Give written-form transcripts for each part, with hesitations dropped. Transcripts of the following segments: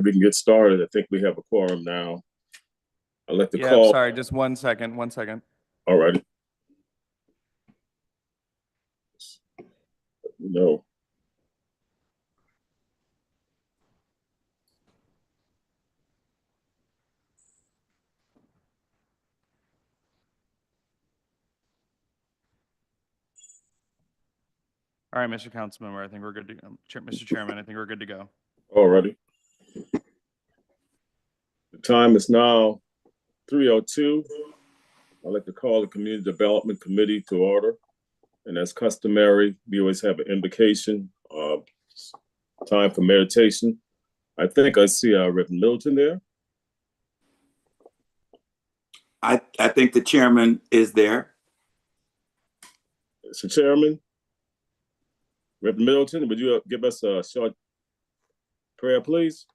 We can get started. I think we have a quorum now. I'll let the Yeah, call. sorry, just 1 second, 1 second. All right. No. All right, Mr. Councilmember, I think we're good to go. Mr. Chairman, I think we're good to go. All righty. The time is now 3:02. I'd like to call the Community Development Committee to order. And as customary, we always have an invocation, time for meditation. I think I see Reverend Middleton there. I think the chairman is there. Mr. Chairman, Reverend Middleton, would you give us a short prayer, please?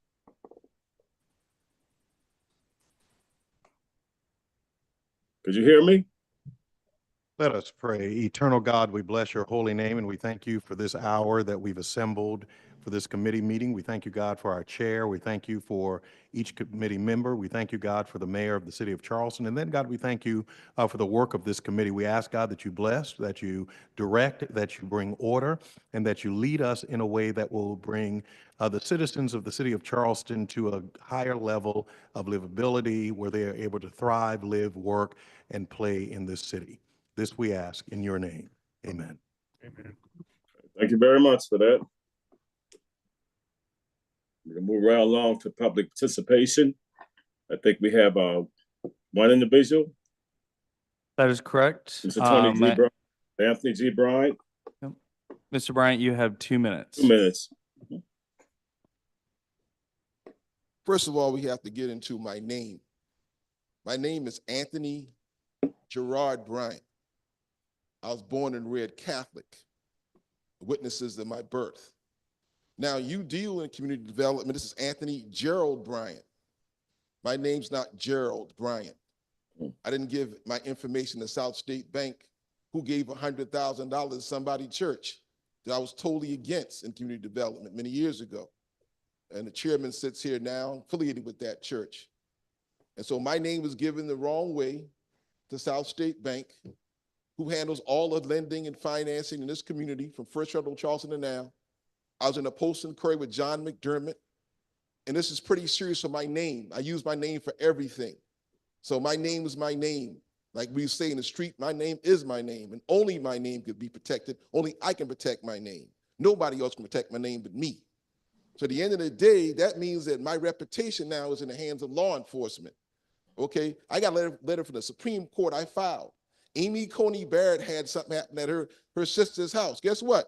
Could you hear me? Let us pray. Eternal God, we bless your holy name, and we thank you for this hour that we've assembled for this committee meeting. We thank you, God, for our chair. We thank you for each committee member. We thank you, God, for the mayor of the city of Charleston. And then, God, we thank you for the work of this committee. We ask, God, that you bless, that you direct, that you bring order, and that you lead us in a way that will bring the citizens of the city of Charleston to a higher level of livability where they are able to thrive, live, work, and play in this city. This we ask in your name. Amen. Amen. Thank you very much for that. We're going to move right along to public participation. I think we have one individual. That is correct. Mr. Anthony G. Bryant. Yep. Mr. Bryant, you have 2 minutes. 2 minutes. First of all, we have to get into my name. My name is Anthony Gerard Bryant. I was born and reared Catholic, witnesses of my birth. Now, you deal in community development. This is Anthony Gerald Bryant. My name's not Gerald Bryant. I didn't give my information to South State Bank, who gave $100,000 to somebody's church that I was totally against in community development many years ago. And the chairman sits here now, affiliated with that church. And so my name was given the wrong way to South State Bank, who handles all of lending and financing in this community from First Federal Charleston to now. I was in a post-inquiry with John McDermott, and this is pretty serious for my name. I use my name for everything. So my name is my name. Like we say in the street, my name is my name, and only my name could be protected. Only I can protect my name. Nobody else can protect my name but me. So at the end of the day, that means that my reputation now is in the hands of law enforcement. Okay, I got a letter from the Supreme Court I filed. Amy Coney Barrett had something happen at her sister's house. Guess what?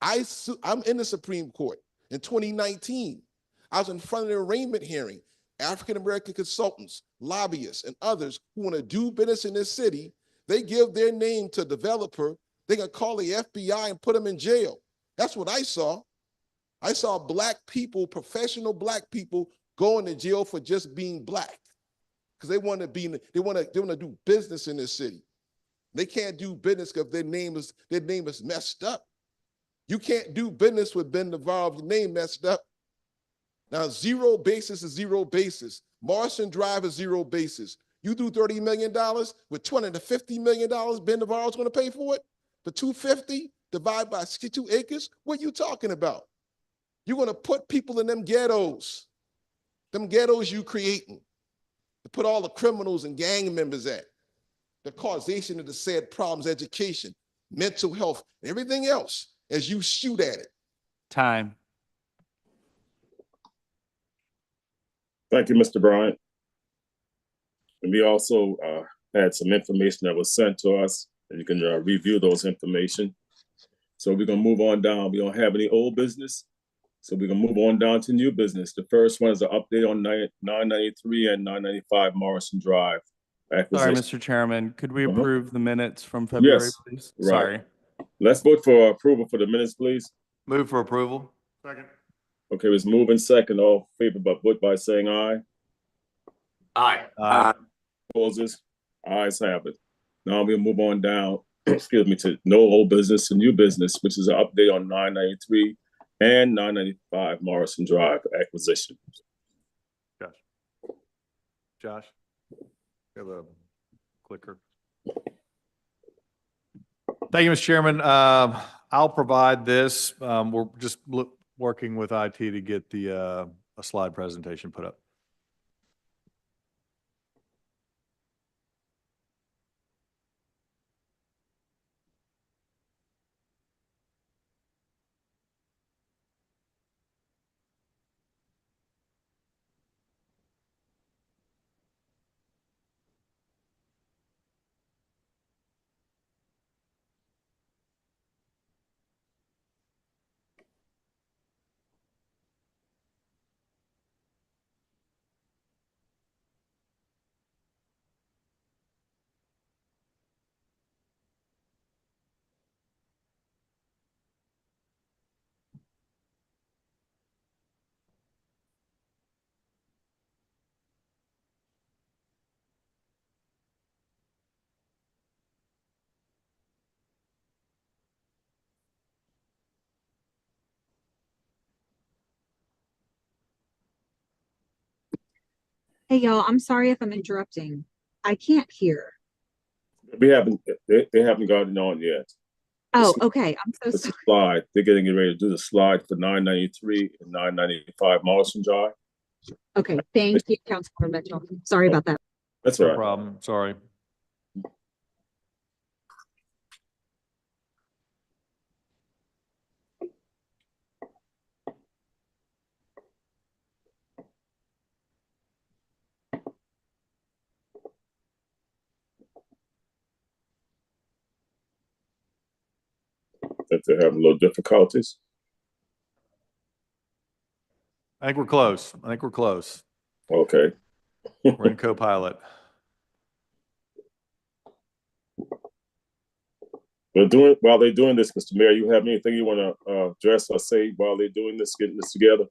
I'm in the Supreme Court in 2019. I was in front of the arraignment hearing. African-American consultants, lobbyists, and others who want to do business in this city, they give their name to a developer, they can call the FBI and put them in jail. That's what I saw. I saw black people, professional black people, going to jail for just being black because they want to do business in this city. They can't do business because their name is messed up. You can't do business with Ben Navarro if your name messed up. Now, zero basis is zero basis. Morrison Drive is zero basis. You do $30 million with $250 million, Ben Navarro's going to pay for it? The 250 divided by 62 acres? What are you talking about? You're going to put people in them ghettos you creating, to put all the criminals and gang members at. The causation of the said problems, education, mental health, and everything else as you shoot at it. Time. Thank you, Mr. Bryant. And we also had some information that was sent to us, and you can review those information. So we're going to move on down. We don't have any old business. So we're going to move on down to new business. The first one is an update on 993 and 995 Morrison Drive acquisition. Sorry, Mr. Chairman, could we approve the minutes from February, yes, please? Right. Sorry. Let's vote for approval for the minutes, please. Move for approval. Second. Okay, it's moving second. All in favor, but vote by saying aye. Aye. Aye. Opposes? Ayes have it. Now we'll move on down, excuse me, to no old business and new business, which is an update on 993 and 995 Morrison Drive acquisition. Josh? We have a clicker. Thank you, Mr. Chairman. I'll provide this. We're just working with IT to get the a slide presentation put up. Hey y'all, I'm sorry if I'm interrupting. I can't hear. We haven't, they haven't gotten on yet. Oh, okay. I'm so The sorry. slide, they're getting ready to do the slide for 993 and 995 Morrison Drive. Okay, thank you, Councilmember Mitchell. Sorry about that. That's all No right. problem. Sorry. If they're having a little difficulties. I think we're close. I think we're close. Okay. We're in co-pilot. While they're doing this, Mr. Mayor, you have anything you want to address or say while they're doing this, getting this together?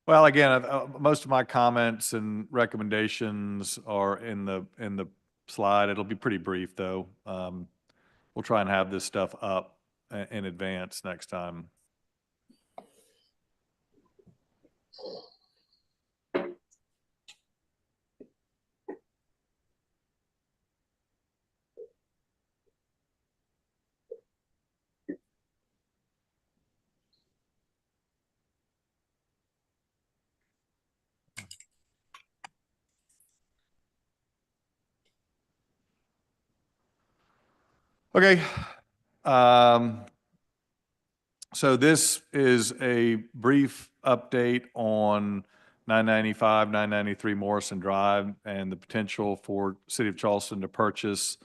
Well, again, most of my comments and recommendations are in the slide. It'll be pretty brief, though. We'll try and have this stuff up in advance next time. Okay. So this is a brief update on 995, 993 Morrison Drive and the potential for City of Charleston to purchase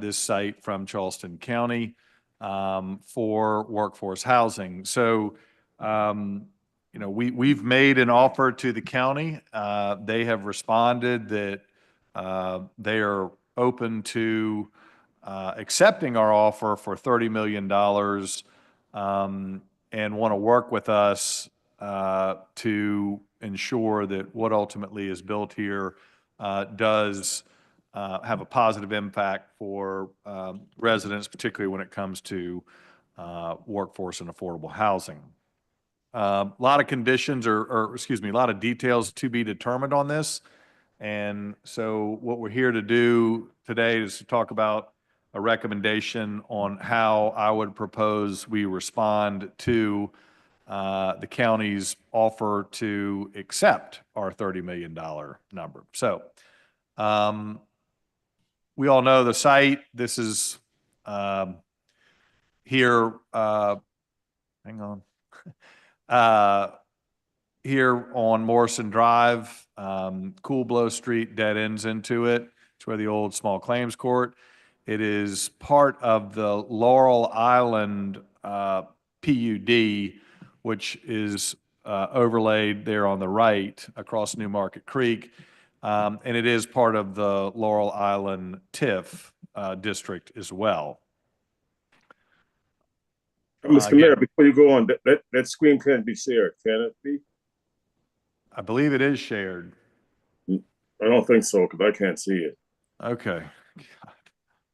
this site from Charleston County for workforce housing. So, you know, we've made an offer to the county. They have responded that they are open to accepting our offer for $30 million and want to work with us to ensure that what ultimately is built here does have a positive impact for residents, particularly when it comes to workforce and affordable housing. A lot of conditions or excuse me, a lot of details to be determined on this. And so what we're here to do today is to talk about a recommendation on how I would propose we respond to the county's offer to accept our $30 million number. So we all know the site. This is here, hang on, here on Morrison Drive, Cool Blow Street dead ends into it. It's where the old small claims court. It is part of the Laurel Island PUD, which is overlaid there on the right across New Market Creek. And it is part of the Laurel Island TIF district as well. Mr. Mayor, before you go on, that screen can't be shared, can it be? I believe it is shared. I don't think so, because I can't see it. Okay.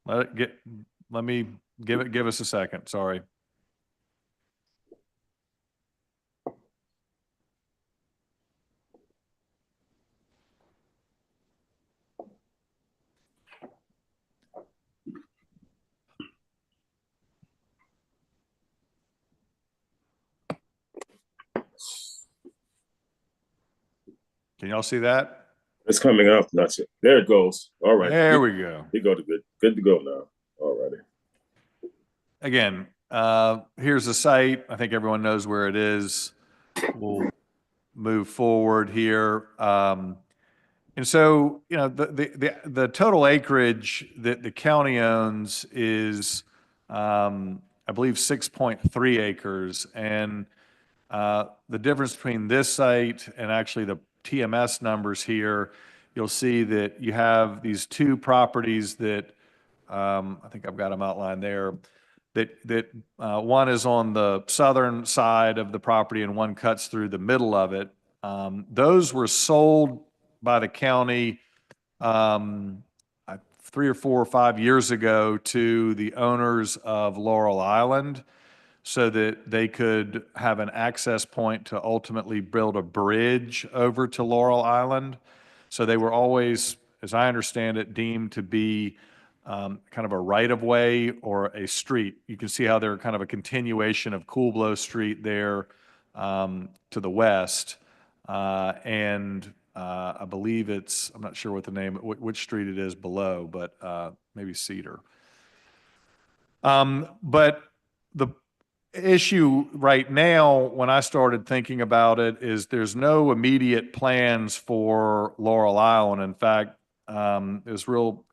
Let me give us a second. Sorry. Can y'all see that? It's coming up. That's it. There it goes. All right. There we go. You go to good to go now. All righty. Again, here's the site. I think everyone knows where it is. We'll move forward here. And so, you know, the total acreage that the county owns is, I believe, 6.3 acres. And the difference between this site and actually the TMS numbers here, you'll see that you have these two properties that I think I've got them outlined there. That one is on the southern side of the property and one cuts through the middle of it. Those were sold by the county 3 or 4 or 5 years ago to the owners of Laurel Island so that they could have an access point to ultimately build a bridge over to Laurel Island. So they were always, as I understand it, deemed to be kind of a right-of-way or a street. You can see how they're kind of a continuation of Coolblow Street there to the west. And I believe it's, I'm not sure what the name, which street it is below, but maybe Cedar. But the issue right now, when I started thinking about it, is there's no immediate plans for Laurel Island. In fact, there's real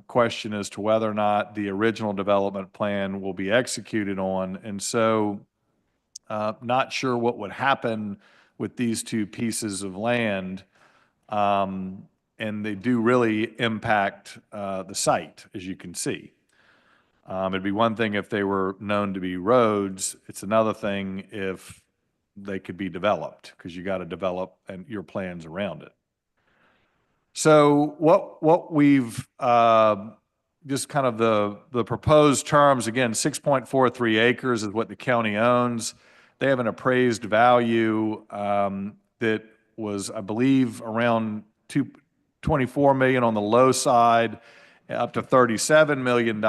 question as to whether or not the original development plan will be executed on. And so not sure what would happen with these two pieces of land. And they do really impact the site, as you can see. It'd be one thing if they were known to be roads. It's another thing if they could be developed, because you got to develop and your plans around it. So what we've just kind of the proposed terms, again, 6.43 acres is what the county owns. They have an appraised value that was, I believe, around 24 million on the low side, up to $37 million.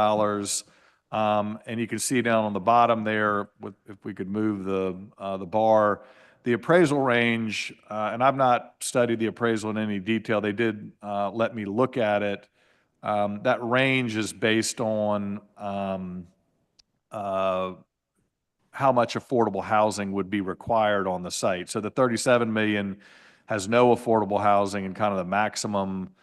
And you can see down on the bottom there, if we could move the bar, the appraisal range, and I've not studied the appraisal in any detail. They did let me look at it. That range is based on how much affordable housing would be required on the site. So the 37 million has no affordable housing, and kind of the maximum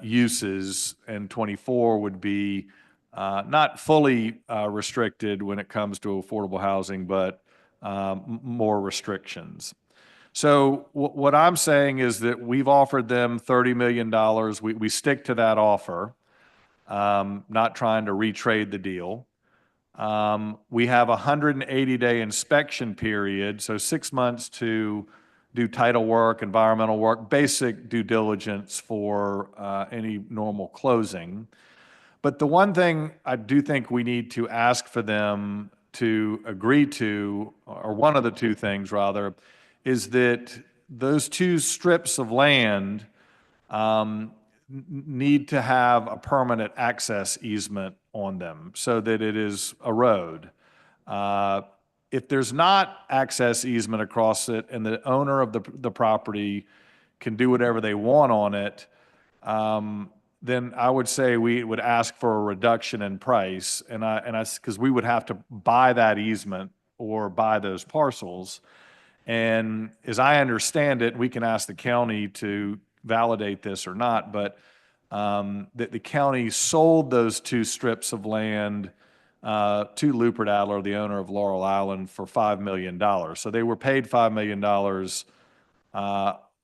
uses, and 24 would be not fully restricted when it comes to affordable housing, but more restrictions. So what I'm saying is that we've offered them $30 million. We stick to that offer, not trying to retrade the deal. We have a 180-day inspection period, so 6 months to do title work, environmental work, basic due diligence for any normal closing. But the one thing I do think we need to ask for them to agree to, or one of the two things rather, is that those two strips of land need to have a permanent access easement on them so that it is a road. If there's not access easement across it and the owner of the property can do whatever they want on it, then I would say we would ask for a reduction in price, because we would have to buy that easement or buy those parcels. And as I understand it, we can ask the county to validate this or not, but that the county sold those two strips of land to Lupert Adler, the owner of Laurel Island, for $5 million. So they were paid $5 million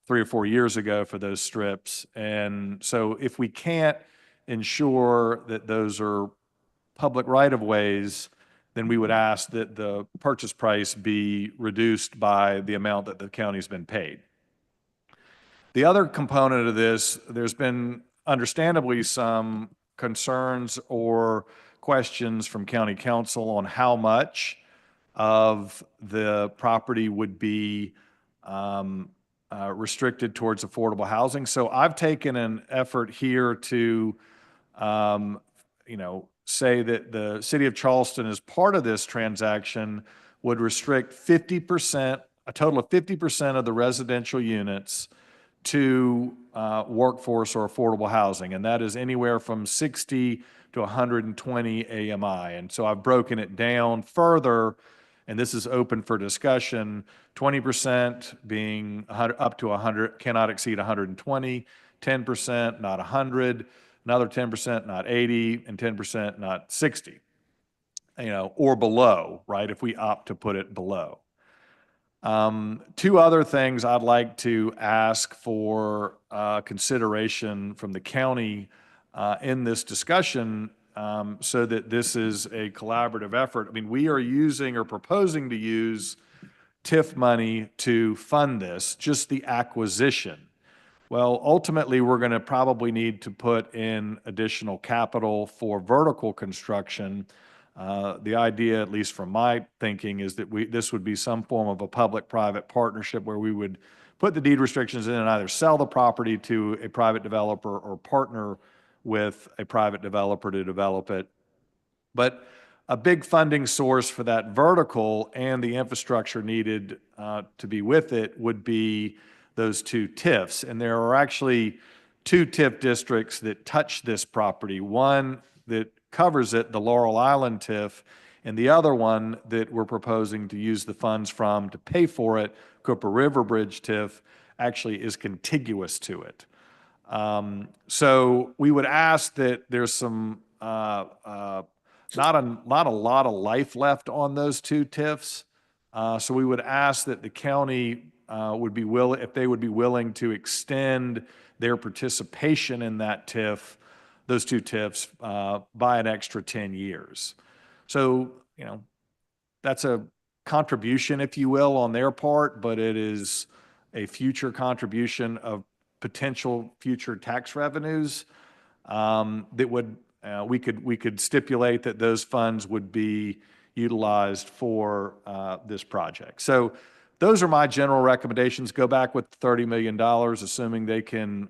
3 or 4 years ago for those strips. And so if we can't ensure that those are public right-of-ways, then we would ask that the purchase price be reduced by the amount that the county's been paid. The other component of this, there's been understandably some concerns or questions from county council on how much of the property would be restricted towards affordable housing. So I've taken an effort here to, say that the city of Charleston, as part of this transaction, would restrict 50%, a total of 50% of the residential units to workforce or affordable housing, and that is anywhere from 60 to 120 AMI. And so I've broken it down further, and this is open for discussion. 20% being up to 100, cannot exceed 120, 10% not 100, another 10% not 80, and 10% not 60, or below, right, if we opt to put it below. Two other things I'd like to ask for consideration from the county in this discussion, so that this is a collaborative effort. I mean, we are using or proposing to use TIF money to fund this, just the acquisition. Well, ultimately, we're going to probably need to put in additional capital for vertical construction. The idea, at least from my thinking, is that this would be some form of a public-private partnership where we would put the deed restrictions in and either sell the property to a private developer or partner with a private developer to develop it. But a big funding source for that vertical and the infrastructure needed to be with it would be those two TIFs. And there are actually two TIF districts that touch this property. One that covers it, the Laurel Island TIF, and the other one that we're proposing to use the funds from to pay for it, Cooper River Bridge TIF, actually is contiguous to it. So we would ask that there's some, not a lot of life left on those two TIFs. So we would ask that the county would be willing, if they would be willing to extend their participation in that TIF, those two TIFs, by an extra 10 years. So, that's a contribution, if you will, on their part, but it is a future contribution of potential future tax revenues that would, we could stipulate that those funds would be utilized for this project. So those are my general recommendations. Go back with $30 million, assuming they can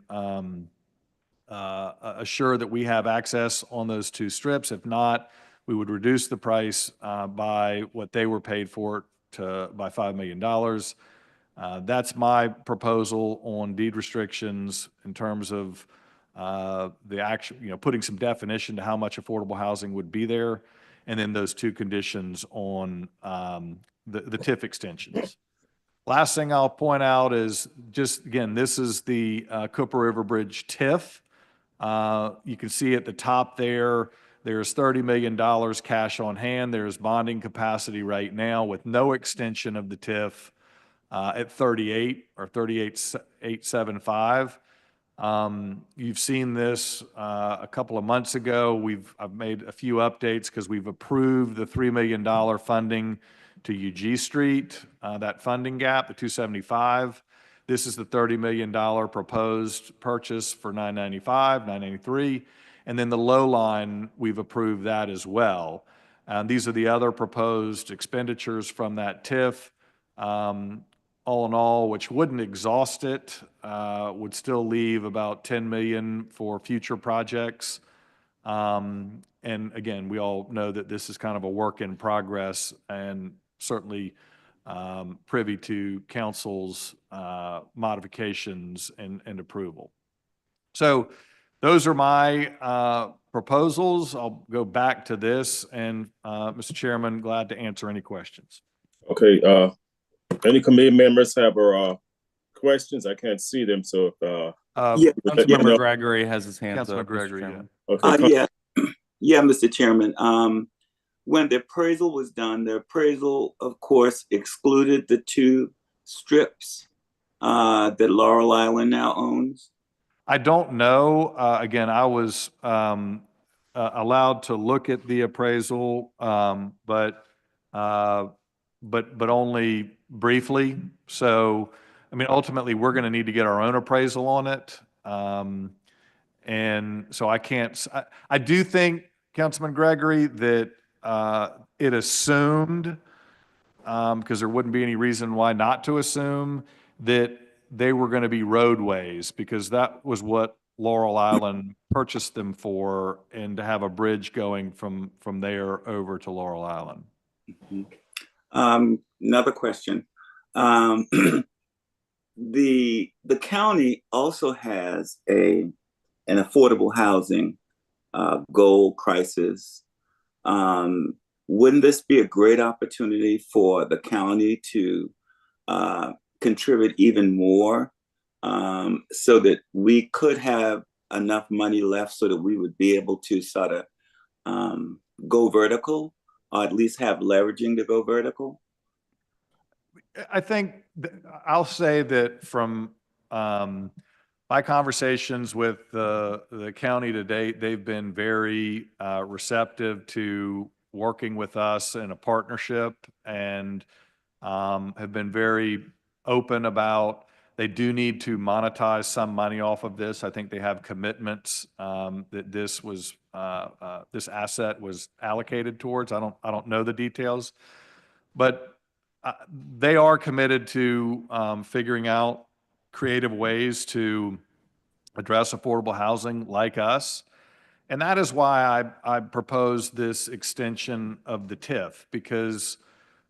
assure that we have access on those two strips. If not, we would reduce the price by what they were paid for by $5 million. That's my proposal on deed restrictions in terms of the actual, putting some definition to how much affordable housing would be there, and then those two conditions on the TIF extensions. Last thing I'll point out is just, again, this is the Cooper River Bridge TIF. You can see at the top there, there's $30 million cash on hand. There's bonding capacity right now with no extension of the TIF at 38 or 38,875. You've seen this a couple of months ago. I've made a few updates because we've approved the $3 million funding to UG Street, that funding gap, the 275. This is the $30 million proposed purchase for 995, 993. And then the low line, we've approved that as well. These are the other proposed expenditures from that TIF. All in all, which wouldn't exhaust it, would still leave about $10 million for future projects. And again, we all know that this is kind of a work in progress, and certainly privy to council's modifications and approval. So those are my proposals. I'll go back to this, and Mr. Chairman, glad to answer any questions. Okay. Any committee members have questions? I can't see them, so if Councilmember Gregory has his hand up. Councilmember Gregory, yeah. Okay. Yeah, Mr. Chairman. When the appraisal was done, the appraisal, of course, excluded the two strips that Laurel Island now owns. I don't know. Again, I was allowed to look at the appraisal, but only briefly. So, I mean, ultimately, we're going to need to get our own appraisal on it. And so I can't, I do think, Councilman Gregory, that it assumed, because there wouldn't be any reason why not to assume, that they were going to be roadways, because that was what Laurel Island purchased them for, and to have a bridge going from there over to Laurel Island. Mm-hmm. Another question. the county also has an affordable housing goal crisis. Wouldn't this be a great opportunity for the county to contribute even more so that we could have enough money left so that we would be able to sort of go vertical, or at least have leveraging to go vertical? I think I'll say that from my conversations with the county to date, they've been very receptive to working with us in a partnership, and have been very open about they do need to monetize some money off of this. I think they have commitments that this asset was allocated towards. I don't know the details, but they are committed to figuring out creative ways to address affordable housing like us. And that is why I proposed this extension of the TIF, because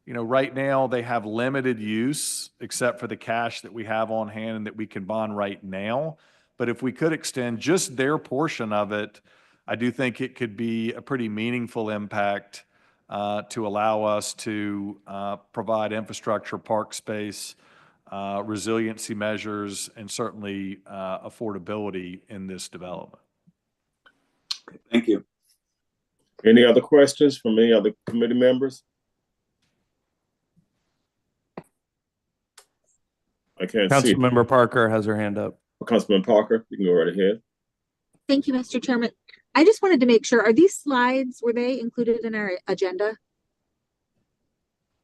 right now they have limited use except for the cash that we have on hand and that we can bond right now. But if we could extend just their portion of it, I do think it could be a pretty meaningful impact to allow us to provide infrastructure, park space, resiliency measures, and certainly affordability in this development. Thank you. Any other questions from any other committee members? I can't see. Councilmember Parker has her hand up. Councilman Parker, you can go right ahead. Thank you, Mr. Chairman. I just wanted to make sure, are these slides, were they included in our agenda?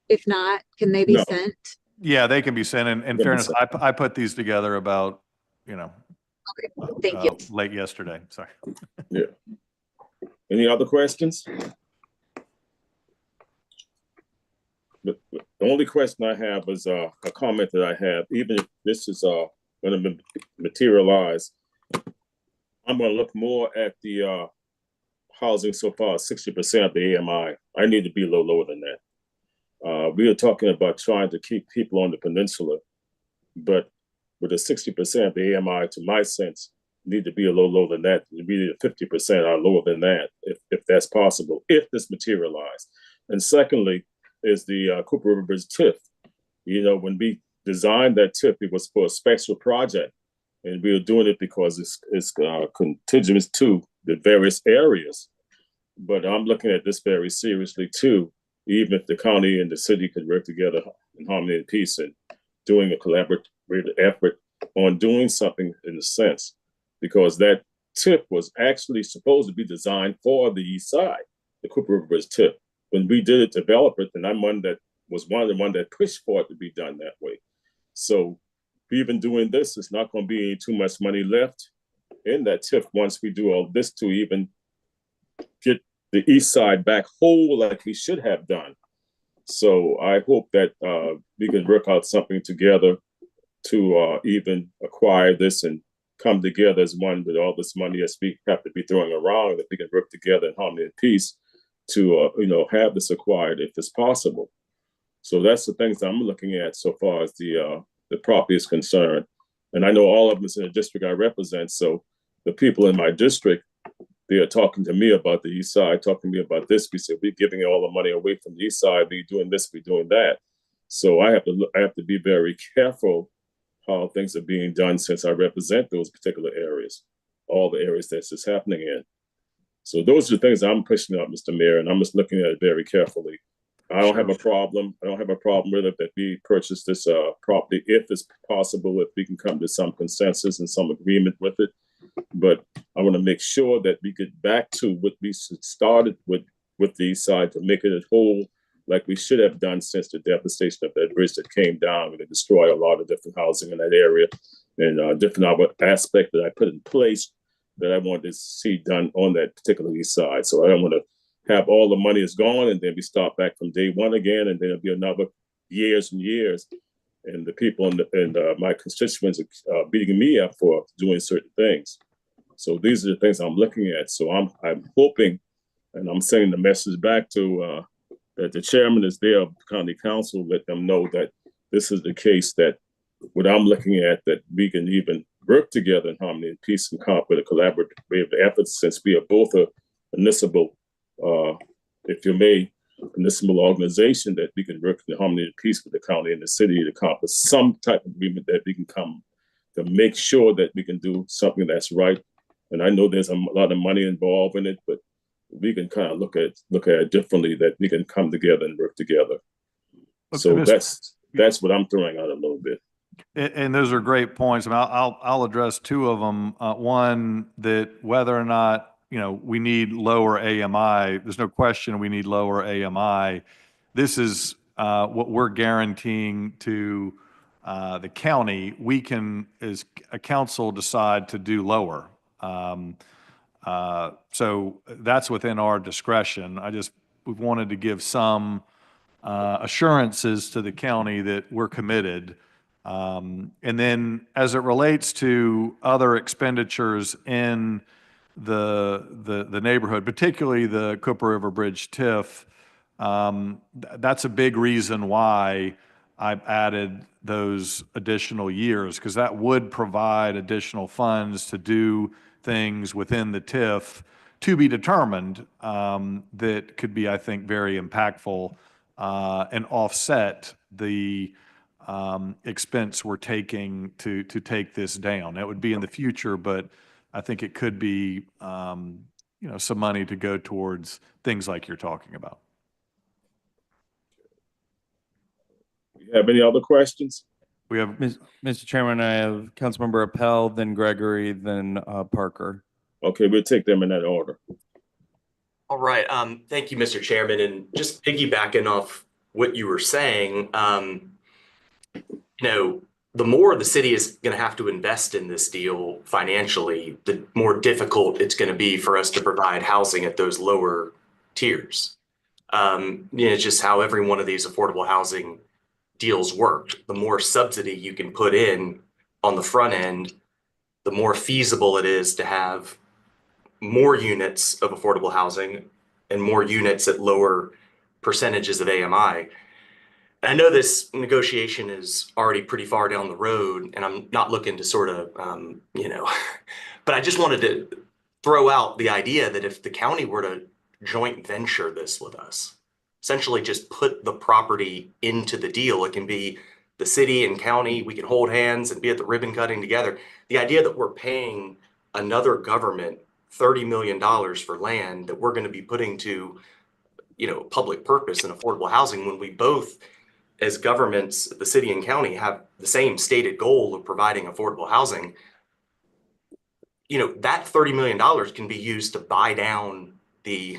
If not, can they be No. sent? Yeah, they can be sent. In fairness, I put these together about, Okay, thank you. late yesterday. Sorry. Yeah. Any other questions? The only question I have is a comment that I have. Even if this is going to materialize, I'm going to look more at the housing so far, 60% of the AMI. I need to be a little lower than that. We are talking about trying to keep people on the peninsula, but with the 60% of the AMI, to my sense, need to be a little lower than that. Maybe 50% are lower than that, if that's possible, if this materializes. And secondly, is the Cooper Rivers TIF. When we designed that TIF, it was for a special project, and we were doing it because it's contiguous to the various areas. But I'm looking at this very seriously too, even if the county and the city could work together in harmony and peace and doing a collaborative effort on doing something in a sense, because that TIF was actually supposed to be designed for the east side, the Cooper Rivers TIF. When we did it, develop it, and I'm one that was one of the ones that pushed for it to be done that way. So even doing this, it's not going to be too much money left in that TIF once we do all this to even get the east side back whole like we should have done. So I hope that we can work out something together to even acquire this and come together as one with all this money as we have to be throwing around, that we can work together in harmony and peace to have this acquired if it's possible. So that's the things that I'm looking at so far as the property is concerned. And I know all of them is in the district I represent. So the people in my district, they are talking to me about the east side, talking to me about this. We said, we're giving all the money away from the east side. We're doing this, we're doing that. So I have to be very careful how things are being done since I represent those particular areas, all the areas that's just happening in. So those are the things I'm pushing up, Mr. Mayor, and I'm just looking at it very carefully. I don't have a problem. I don't have a problem with it that we purchase this property if it's possible, if we can come to some consensus and some agreement with it. But I want to make sure that we get back to what we started with the east side, to make it whole like we should have done since the devastation of that bridge that came down and it destroyed a lot of different housing in that area and different aspects that I put in place that I wanted to see done on that particular east side. So I don't want to have all the money is gone and then we start back from day one again, and then it'll be another years and years. And the people and my constituents are beating me up for doing certain things. So these are the things I'm looking at. So I'm hoping, and I'm sending the message back to that the chairman is there of the county council, let them know that this is the case, that what I'm looking at, that we can even work together in harmony and peace and confident collaborative efforts, since we are both a municipal, if you may, municipal organization, that we can work in harmony and peace with the county and the city to accomplish some type of agreement that we can come to make sure that we can do something that's right. And I know there's a lot of money involved in it, but we can kind of look at it differently, that we can come together and work together. So that's what I'm throwing out a little bit. And those are great points. I mean, I'll address two of them. One, that whether or not, we need lower AMI, there's no question we need lower AMI. This is what we're guaranteeing to the county. We can, as a council, decide to do lower. So that's within our discretion. We've wanted to give some assurances to the county that we're committed. And then as it relates to other expenditures in the neighborhood, particularly the Cooper River Bridge TIF, that's a big reason why I've added those additional years, because that would provide additional funds to do things within the TIF to be determined, that could be, I think, very impactful and offset the expense we're taking to take this down. That would be in the future, but I think it could be some money to go towards things like you're talking about. You have any other questions? We have Mr. Chairman, I have Councilmember Appel, then Gregory, then Parker. Okay, we'll take them in that order. All right. Thank you, Mr. Chairman. And just piggybacking off what you were saying, the more the city is going to have to invest in this deal financially, the more difficult it's going to be for us to provide housing at those lower tiers. It's just how every one of these affordable housing deals work. The more subsidy you can put in on the front end, the more feasible it is to have more units of affordable housing and more units at lower percentages of AMI. I know this negotiation is already pretty far down the road, and I'm not looking to sort of, but I just wanted to throw out the idea that if the county were to joint venture this with us, essentially just put the property into the deal, it can be the city and county, we can hold hands and be at the ribbon cutting together. The idea that we're paying another government $30 million for land that we're going to be putting to, public purpose and affordable housing, when we both, as governments, the city and county, have the same stated goal of providing affordable housing, that $30 million can be used to buy down the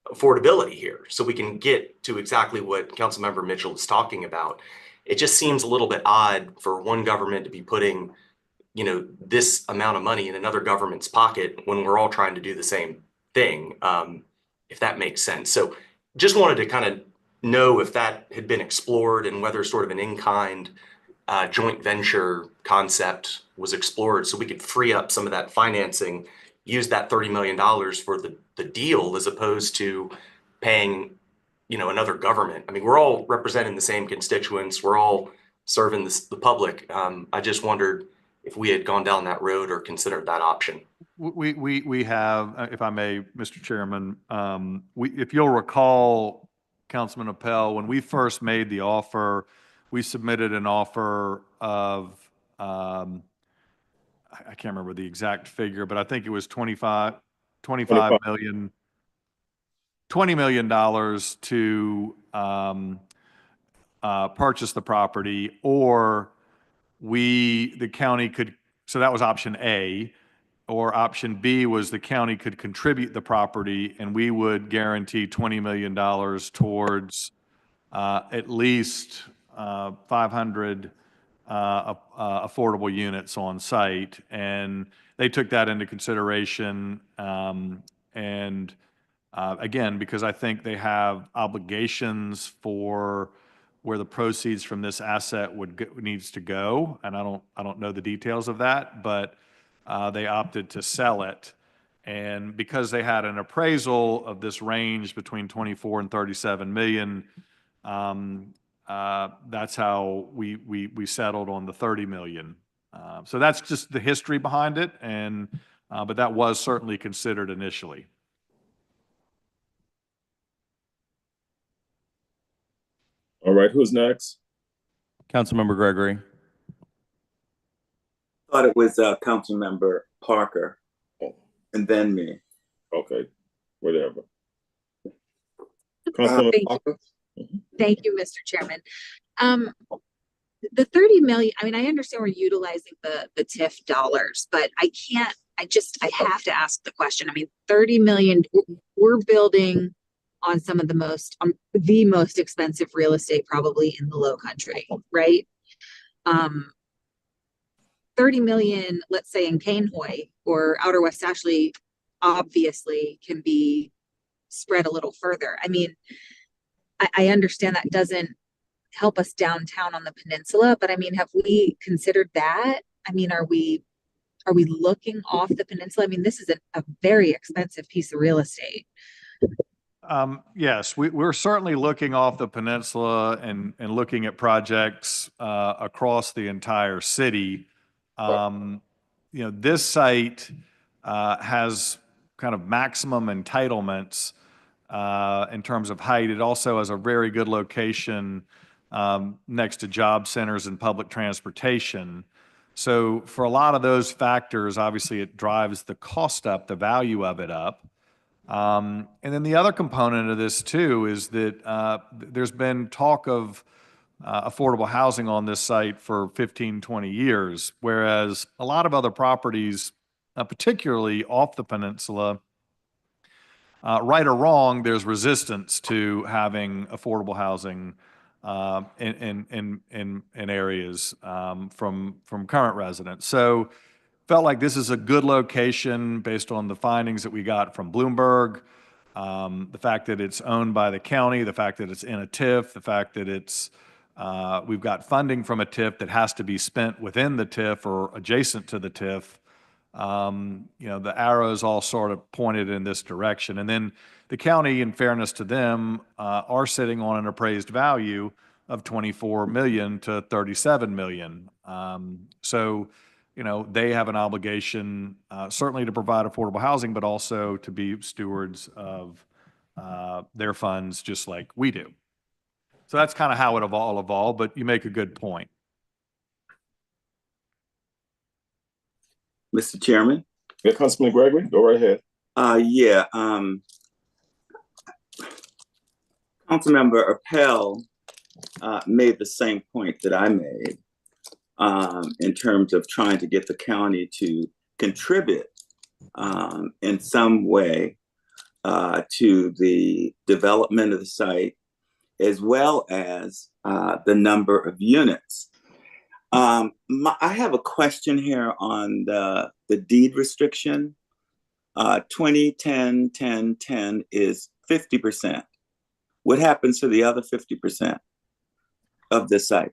affordability here. So we can get to exactly what Councilmember Mitchell is talking about. It just seems a little bit odd for one government to be putting, this amount of money in another government's pocket when we're all trying to do the same thing, if that makes sense. So just wanted to kind of know if that had been explored and whether sort of an in-kind joint venture concept was explored, so we could free up some of that financing, use that $30 million for the deal, as opposed to paying, another government. I mean, we're all representing the same constituents. We're all serving the public. I just wondered if we had gone down that road or considered that option. We have, if I may, Mr. Chairman, if you'll recall, Councilman Appel, when we first made the offer, we submitted an offer of, I can't remember the exact figure, but I think it was $20 million to purchase the property, or the county could, so that was option A, or option B was the county could contribute the property and we would guarantee $20 million towards at least 500 affordable units on site. And they took that into consideration. And again, because I think they have obligations for where the proceeds from this asset needs to go, and I don't know the details of that, but they opted to sell it. And because they had an appraisal of this range between 24 and 37 million, that's how we settled on the 30 million. So that's just the history behind it, and but that was certainly considered initially. All right, who's next? Councilmember Gregory. Thought it was Councilmember Parker, and then me. Okay, whatever. Thank Councilmember you. Parker? Thank you, Mr. Chairman. The 30 million, I mean, I understand we're utilizing the TIF dollars, but I have to ask the question. I mean, 30 million, we're building on some of the most expensive real estate probably in the Low Country, right? 30 million, let's say in Cainhoy or Outer West Ashley, obviously can be spread a little further. I mean, I understand that doesn't help us downtown on the peninsula, but I mean, have we considered that? I mean, are we looking off the peninsula? I mean, this is a very expensive piece of real estate. Yes, we're certainly looking off the peninsula and looking at projects across the entire city. This site has kind of maximum entitlements in terms of height. It also has a very good location next to job centers and public transportation. So for a lot of those factors, obviously it drives the cost up, the value of it up. And then the other component of this too is that there's been talk of affordable housing on this site for 15, 20 years, whereas a lot of other properties, particularly off the peninsula, right or wrong, there's resistance to having affordable housing in areas from current residents. So felt like this is a good location based on the findings that we got from Bloomberg, the fact that it's owned by the county, the fact that it's in a TIF, the fact that we've got funding from a TIF that has to be spent within the TIF or adjacent to the TIF. The arrows all sort of pointed in this direction. And then the county, in fairness to them, are sitting on an appraised value of 24 million to 37 million. So they have an obligation certainly to provide affordable housing, but also to be stewards of their funds just like we do. So that's kind of how it all evolved, but you make a good point. Mr. Chairman? Yeah, Councilman Gregory, go right ahead. Councilmember Appel made the same point that I made in terms of trying to get the county to contribute in some way to the development of the site, as well as the number of units. I have a question here on the deed restriction. 20, 10, 10, 10 is 50%. What happens to the other 50% of the site?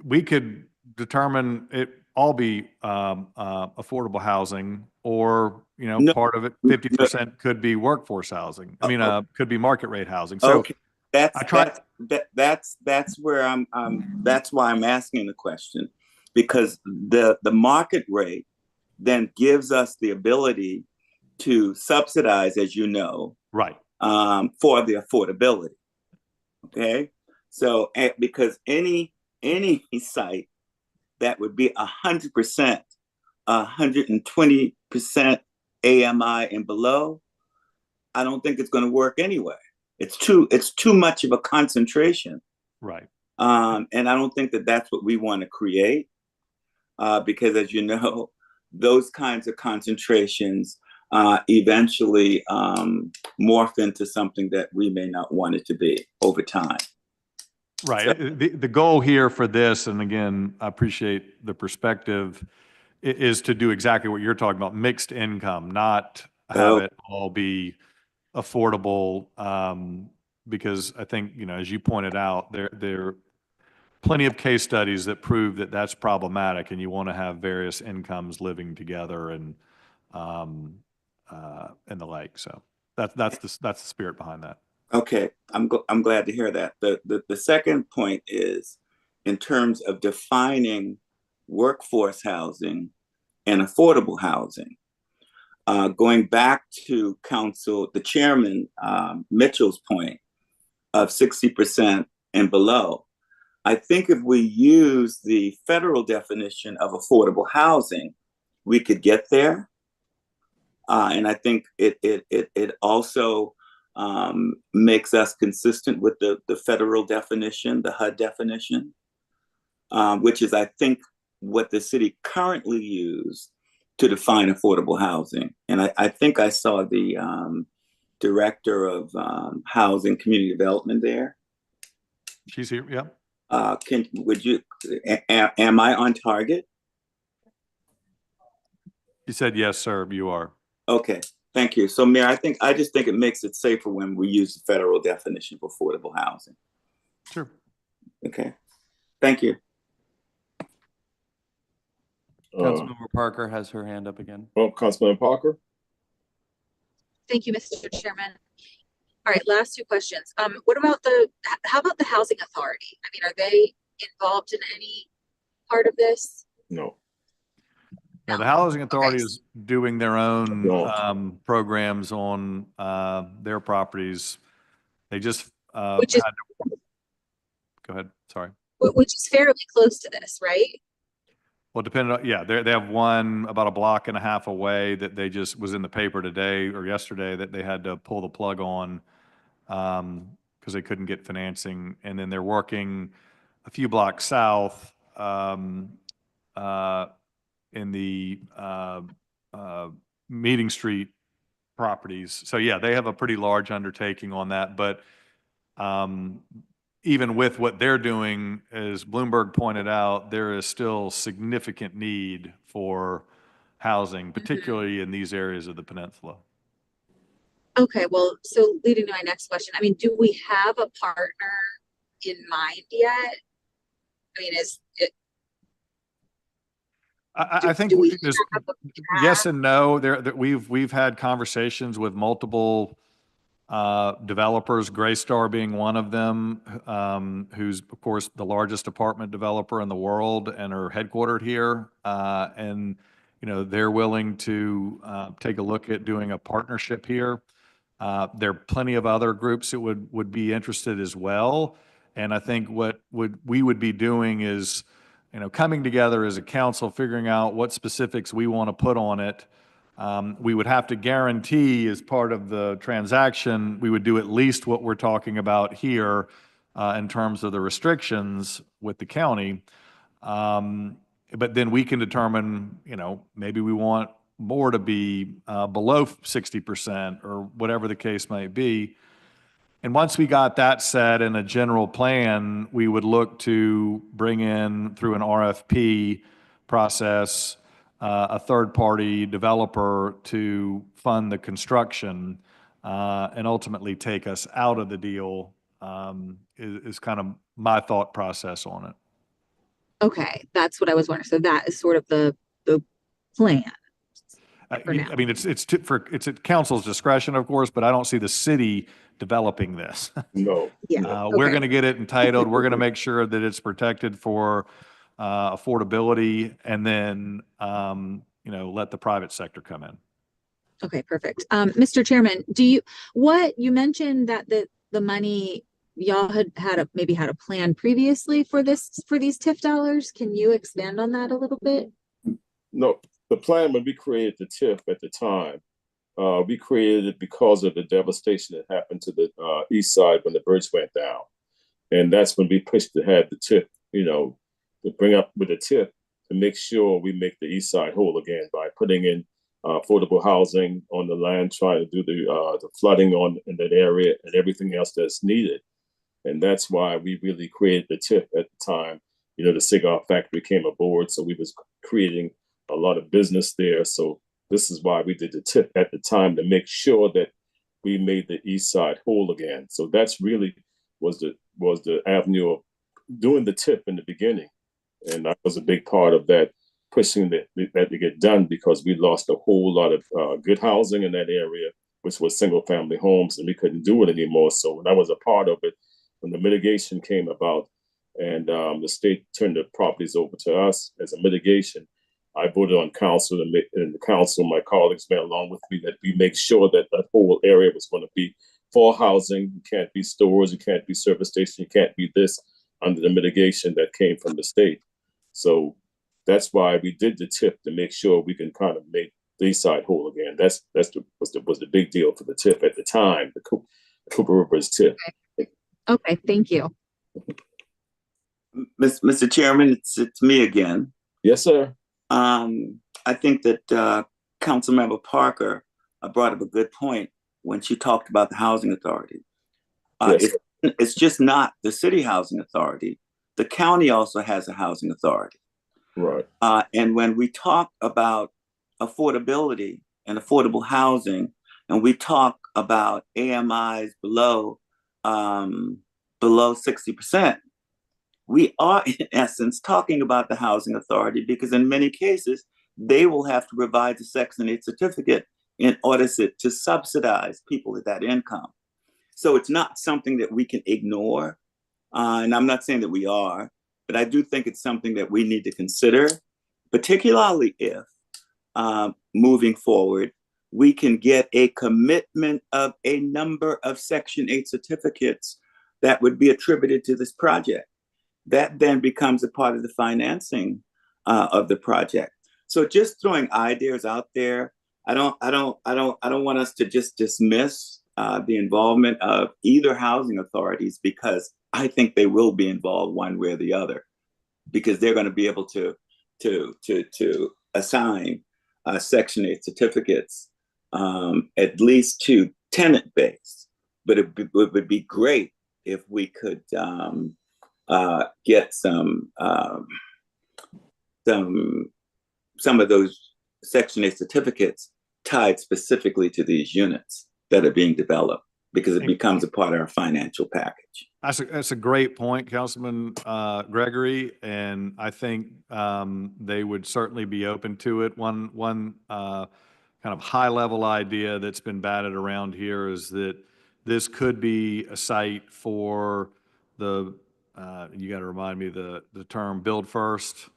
We could determine it all be affordable housing, or No. part of it, 50% could be workforce housing. I mean, could be market rate housing. So okay, that's where that's why I'm asking the question, because the market rate then gives us the ability to subsidize, as you know, right, for the affordability. Okay, so because any site that would be 100%, 120% AMI and below, I don't think it's going to work anyway. It's too much of a concentration. right. And I don't think that that's what we want to create, because, as you know, those kinds of concentrations eventually morph into something that we may not want it to be over time. Right. So, the goal here for this, and again, I appreciate the perspective, is to do exactly what you're talking about, mixed income, not have it all be affordable, because I think, as you pointed out, there are plenty of case studies that prove that that's problematic, and you want to have various incomes living together and the like. So that's the spirit behind that. Okay, I'm glad to hear that. The second point is in terms of defining workforce housing and affordable housing. Going back to the chairman Mitchell's point of 60% and below, I think if we use the federal definition of affordable housing, we could get there. And I think it also makes us consistent with the federal definition, the HUD definition, which is, I think, what the city currently used to define affordable housing. And I think I saw the director of housing community development there. She's here, yeah. Am I on target? You said, yes, sir, you are. Okay, thank you. So, Mayor, I just think it makes it safer when we use the federal definition of affordable housing. Sure. Okay, thank you. Councilmember Parker has her hand up again. Oh, Councilman Parker? Thank you, Mr. Chairman. All right, last two questions. What about how about the housing authority? I mean, are they involved in any part of this? No. Now, the Housing Authority is doing their own No. programs on their properties. They just Which is, go ahead, sorry. which is fairly close to this, right? Well, depending on, yeah, they have one about a block and a half away that they just was in the paper today or yesterday that they had to pull the plug on because they couldn't get financing. And then they're working a few blocks south in the Meeting Street properties. So yeah, they have a pretty large undertaking on that. But even with what they're doing, as Bloomberg pointed out, there is still significant need for housing, particularly in these areas of the peninsula. Okay, well, so leading to my next question, I mean, do we have a partner in mind yet? I mean, is it? I think yes and no. We've had conversations with multiple developers, Graystar being one of them, who's of course the largest apartment developer in the world and are headquartered here. And you know, they're willing to take a look at doing a partnership here. There are plenty of other groups that would be interested as well. And I think what we would be doing is, you know, coming together as a council, figuring out what specifics we want to put on it. We would have to guarantee as part of the transaction, we would do at least what we're talking about here in terms of the restrictions with the county. But then we can determine, you know, maybe we want more to be below 60% or whatever the case might be. And once we got that set in a general plan, we would look to bring in through an RFP process a third-party developer to fund the construction and ultimately take us out of the deal is kind of my thought process on it. Okay, that's what I was wondering. So that is sort of the plan. I mean, it's at council's discretion, of course, but I don't see the city developing this. No. Yeah. We're going to get it entitled. We're going to make sure that it's protected for affordability, and then you know, let the private sector come in. Okay, perfect. Mr. Chairman, you mentioned that the money y'all had maybe had a plan previously for these TIF dollars. Can you expand on that a little bit? No, the plan when we created the TIF at the time, we created it because of the devastation that happened to the east side when the bridge went down. And that's when we pushed to have the TIF, you know, to bring up with the TIF to make sure we make the east side whole again by putting in affordable housing on the land, trying to do the flooding in that area and everything else that's needed. And that's why we really created the TIF at the time. You know, the cigar factory came aboard, so we was creating a lot of business there. So this is why we did the TIF at the time, to make sure that we made the east side whole again. So that's really was the avenue of doing the TIF in the beginning. And that was a big part of that, pushing that to get done, because we lost a whole lot of good housing in that area. which was single family homes, and we couldn't do it anymore. So when I was a part of it, when the mitigation came about and the state turned the properties over to us as a mitigation, I voted on council, and the council, my colleagues went along with me, that we make sure that that whole area was going to be for housing. You can't be stores, you can't be service stations, you can't be this, under the mitigation that came from the state. So that's why we did the TIF, to make sure we can kind of make the side whole again. Was the big deal for the TIF at the time, the Cooper Rivers TIF. Okay, thank you. Mr. Chairman, it's me again. Yes, sir. I think that Councilmember Parker brought up a good point when she talked about the housing authority. Yes. It's just not the city housing authority. The county also has a housing authority. Right. And when we talk about affordability and affordable housing, and we talk about AMIs below 60%, we are in essence talking about the housing authority, because in many cases, they will have to provide the Section 8 certificate in order to subsidize people with that income. So it's not something that we can ignore. And I'm not saying that we are, but I do think it's something that we need to consider, particularly if moving forward, we can get a commitment of a number of Section 8 certificates that would be attributed to this project. That then becomes a part of the financing of the project. So just throwing ideas out there. I don't want us to just dismiss the involvement of either housing authorities, because I think they will be involved one way or the other, because they're going to be able to assign Section 8 certificates, at least to tenant base. But it would be great if we could get some of those Section 8 certificates tied specifically to these units that are being developed, because it becomes a part of our financial package. That's a great point, Councilman Gregory, and I think they would certainly be open to it. One kind of high-level idea that's been batted around here is that this could be a site for the, you got to remind me the term, build first,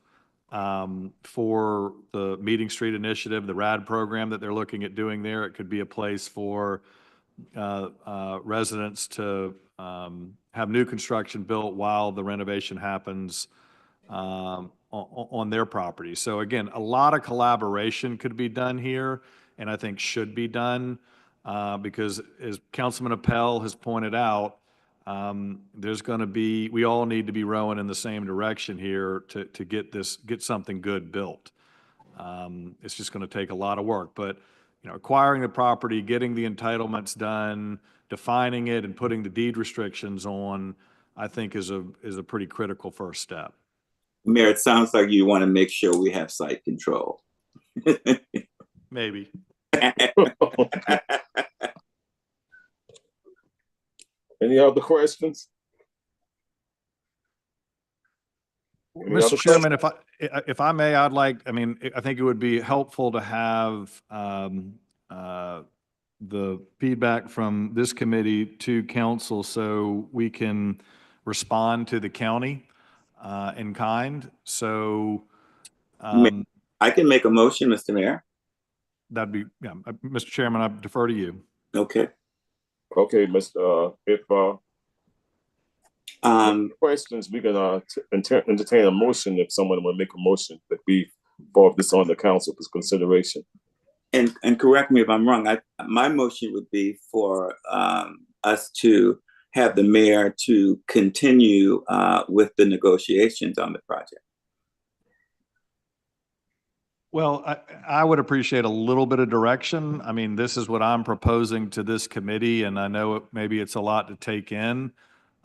for the Meeting Street Initiative, the RAD program that they're looking at doing there. It could be a place for residents to have new construction built while the renovation happens on their property. So again, a lot of collaboration could be done here, and I think should be done, because as Councilman Appel has pointed out, there's going to be, we all need to be rowing in the same direction here to get something good built. It's just going to take a lot of work, but acquiring the property, getting the entitlements done, defining it, and putting the deed restrictions on, I think is a pretty critical first step. Mayor, it sounds like you want to make sure we have site control. Maybe. Any other questions? Mr. Chairman, if I may, I think it would be helpful to have the feedback from this committee to council so we can respond to the county in kind. So I can make a motion, Mr. Mayor. That'd be, yeah, Mr. Chairman, I defer to you. Okay. Okay, Mr. If questions, we can entertain a motion if someone will make a motion that we forward this on the council for consideration. And correct me if I'm wrong. My motion would be for us to have the mayor to continue with the negotiations on the project. Well, I would appreciate a little bit of direction. I mean, this is what I'm proposing to this committee, and I know maybe it's a lot to take in.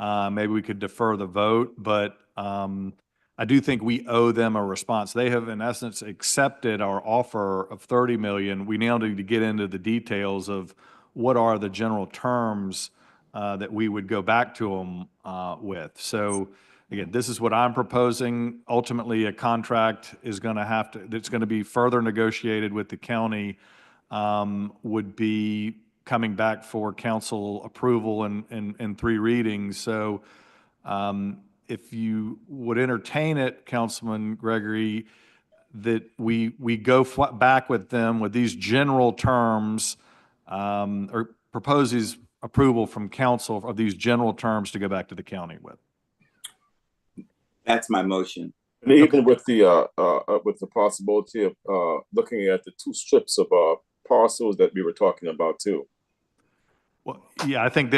Maybe we could defer the vote, but I do think we owe them a response. They have, in essence, accepted our offer of $30 million. We now need to get into the details of what are the general terms that we would go back to them with. So again, this is what I'm proposing. Ultimately, a contract is going to that's going to be further negotiated with the county, would be coming back for council approval in 3 readings. So if you would entertain it, Councilman Gregory, that we go back with them with these general terms, or proposes approval from council of these general terms to go back to the county with. That's my motion. And even with the possibility of looking at the 2 strips of parcels that we were talking about too. Well, yeah, I think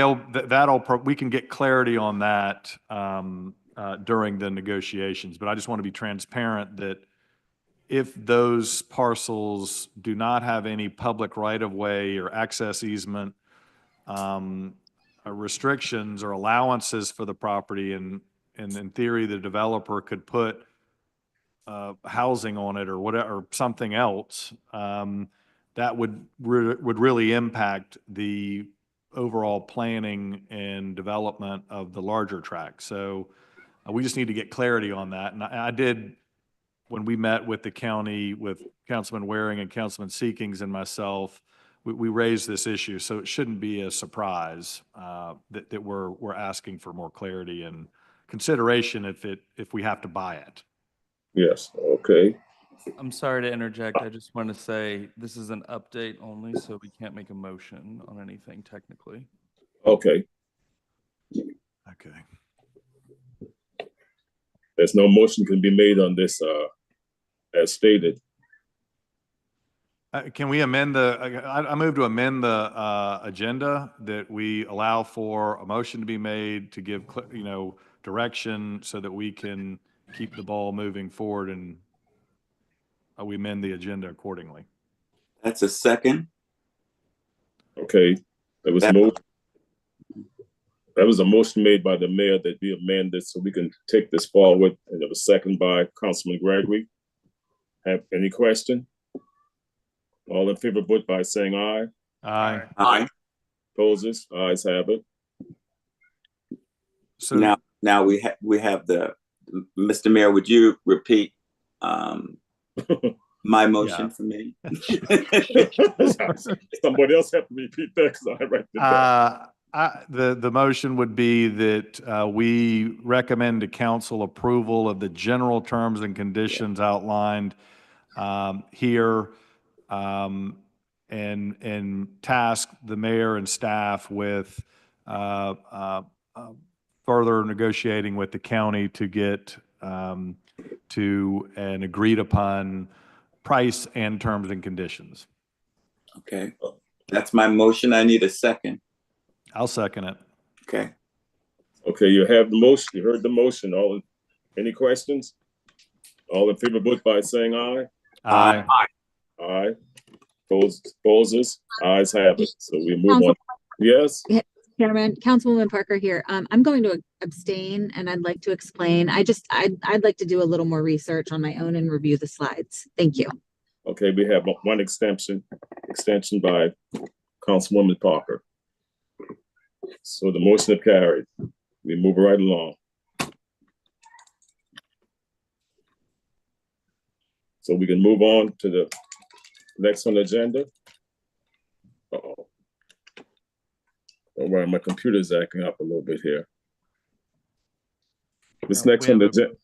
we can get clarity on that during the negotiations, but I just want to be transparent that if those parcels do not have any public right-of-way or access easement restrictions or allowances for the property, and in theory, the developer could put housing on it or whatever, or something else, that would really impact the overall planning and development of the larger tract. So we just need to get clarity on that. And I did, when we met with the county, with Councilman Waring and Councilman Seekings and myself, we raised this issue. So it shouldn't be a surprise that we're asking for more clarity and consideration if we have to buy it. Yes, okay. I'm sorry to interject. I just want to say this is an update only, so we can't make a motion on anything technically. Okay. Okay. There's no motion can be made on this as stated. Can we amend I move to amend the agenda, that we allow for a motion to be made to give, direction so that we can keep the ball moving forward, and we amend the agenda accordingly. That's a second. Okay, that was moved. That was a motion made by the mayor that we amend this so we can take this forward, and it was seconded by Councilman Gregory. Have any question? All in favor, vote by saying aye. Aye. Aye. Opposes? Ayes have it. So Now we have the, Mr. Mayor, would you repeat my motion for me? Somebody else have to repeat that because I write it down. the motion would be that we recommend to council approval of the general terms and conditions outlined here, and task the mayor and staff with further negotiating with the county to get to an agreed upon price and terms and conditions. Okay, that's my motion. I need a second. I'll second it. Okay. Okay, you have the motion. You heard the motion. Any questions? All in favor, vote by saying aye. Aye. Aye. Opposes? Ayes have it. So we move on. Yes? Chairman, Councilwoman Parker here. I'm going to abstain, and I'd like to explain. I'd like to do a little more research on my own and review the slides. Thank you. Okay, we have one extension by Councilwoman Parker. So the motion is carried. We move right along. So we can move on to the next on the agenda. Uh-oh. Don't worry, my computer's acting up a little bit here. This next on the agenda.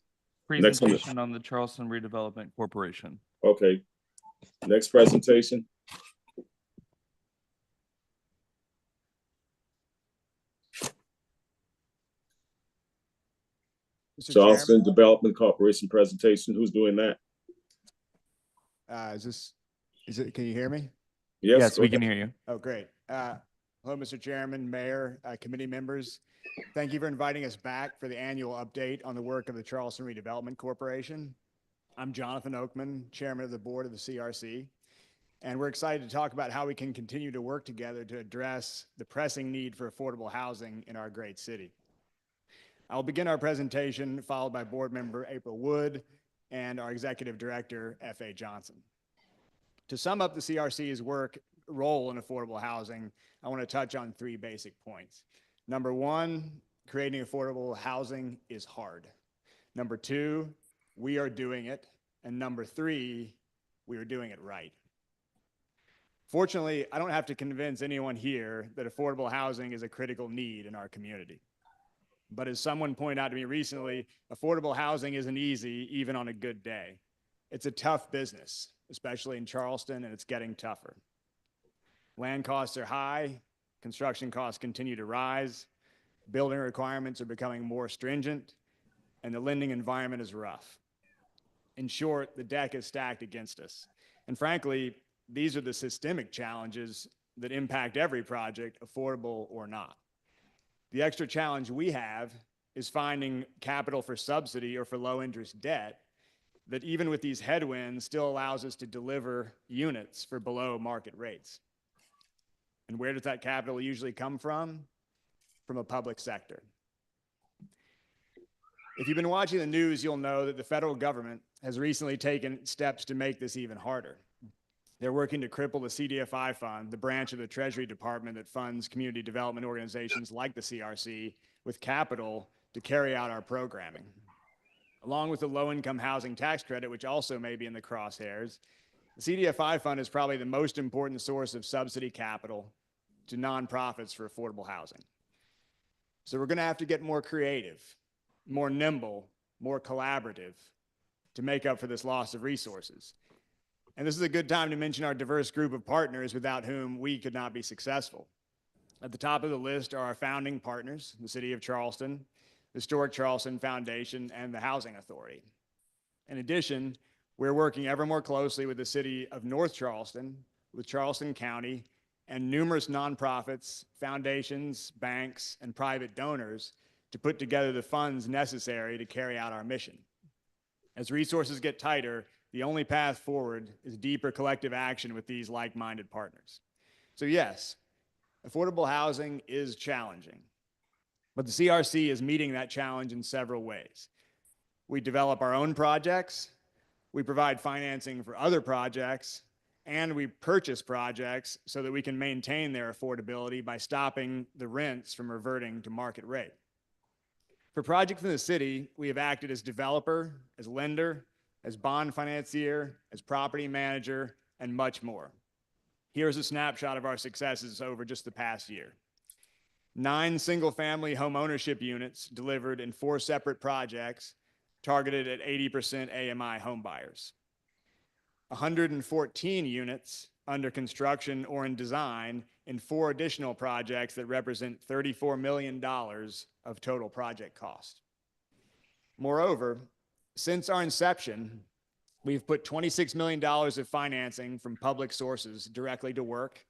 Presentation on the Charleston Redevelopment Corporation. Okay. Next presentation. Charleston Development Corporation presentation. Who's doing that? Can you hear me? Yes, we can hear you. Oh, great. Hello, Mr. Chairman, Mayor, committee members. Thank you for inviting us back for the annual update on the work of the Charleston Redevelopment Corporation. I'm Jonathan Oakman, Chairman of the Board of the CRC, and we're excited to talk about how we can continue to work together to address the pressing need for affordable housing in our great city. I'll begin our presentation, followed by Board Member April Wood and our Executive Director, F.A. Johnson. To sum up the CRC's role in affordable housing, I want to touch on 3 basic points. Number 1, creating affordable housing is hard. Number 2, we are doing it. And number 3, we are doing it right. Fortunately, I don't have to convince anyone here that affordable housing is a critical need in our community. But as someone pointed out to me recently, affordable housing isn't easy even on a good day. It's a tough business, especially in Charleston, and it's getting tougher. Land costs are high, construction costs continue to rise, building requirements are becoming more stringent, and the lending environment is rough. In short, the deck is stacked against us. And frankly, these are the systemic challenges that impact every project, affordable or not. The extra challenge we have is finding capital for subsidy or for low interest debt that even with these headwinds still allows us to deliver units for below market rates. And where does that capital usually come from? From a public sector. If you've been watching the news, you'll know that the federal government has recently taken steps to make this even harder. They're working to cripple the CDFI fund, the branch of the Treasury Department that funds community development organizations like the CRC, with capital to carry out our programming. Along with the low-income housing tax credit, which also may be in the crosshairs, the CDFI fund is probably the most important source of subsidy capital to nonprofits for affordable housing. So we're going to have to get more creative, more nimble, more collaborative to make up for this loss of resources. And this is a good time to mention our diverse group of partners without whom we could not be successful. At the top of the list are our founding partners, the City of Charleston, the Historic Charleston Foundation, and the Housing Authority. In addition, we're working ever more closely with the City of North Charleston, with Charleston County, and numerous nonprofits, foundations, banks, and private donors to put together the funds necessary to carry out our mission. As resources get tighter, the only path forward is deeper collective action with these like-minded partners. So yes, affordable housing is challenging, but the CRC is meeting that challenge in several ways. We develop our own projects, we provide financing for other projects, and we purchase projects so that we can maintain their affordability by stopping the rents from reverting to market rate. For projects in the city, we have acted as developer, as lender, as bond financier, as property manager, and much more. Here's a snapshot of our successes over just the past year. 9 single-family home ownership units delivered in 4 separate projects targeted at 80% AMI homebuyers. 114 units under construction or in design in 4 additional projects that represent $34 million of total project cost. Moreover, since our inception, we've put $26 million of financing from public sources directly to work.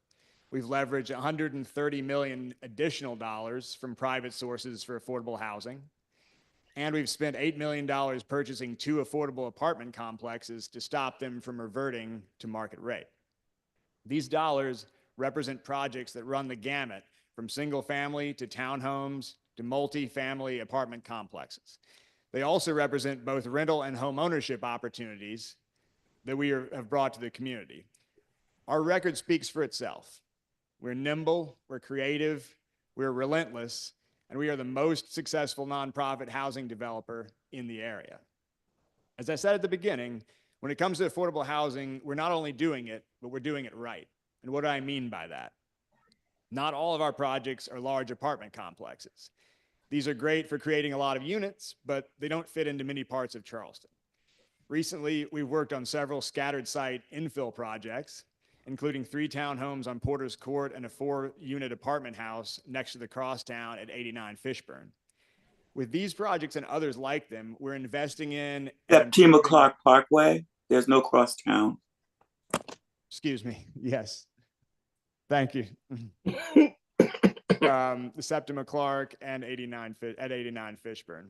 We've leveraged $130 million additional dollars from private sources for affordable housing. And we've spent $8 million purchasing 2 affordable apartment complexes to stop them from reverting to market rate. These dollars represent projects that run the gamut from single family to townhomes to multi-family apartment complexes. They also represent both rental and home ownership opportunities that we have brought to the community. Our record speaks for itself. We're nimble, we're creative, we're relentless, and we are the most successful nonprofit housing developer in the area. As I said at the beginning, when it comes to affordable housing, we're not only doing it, but we're doing it right. And what do I mean by that? Not all of our projects are large apartment complexes. These are great for creating a lot of units, but they don't fit into many parts of Charleston. Recently, we've worked on several scattered site infill projects, including 3 townhomes on Porter's Court and a 4-unit apartment house next to the crosstown at 89 Fishburne. With these projects and others like them, we're investing in— Septima Clark Parkway, there's no crosstown. Excuse me, yes. Thank you. The Septima Clark and 89 Fishburne.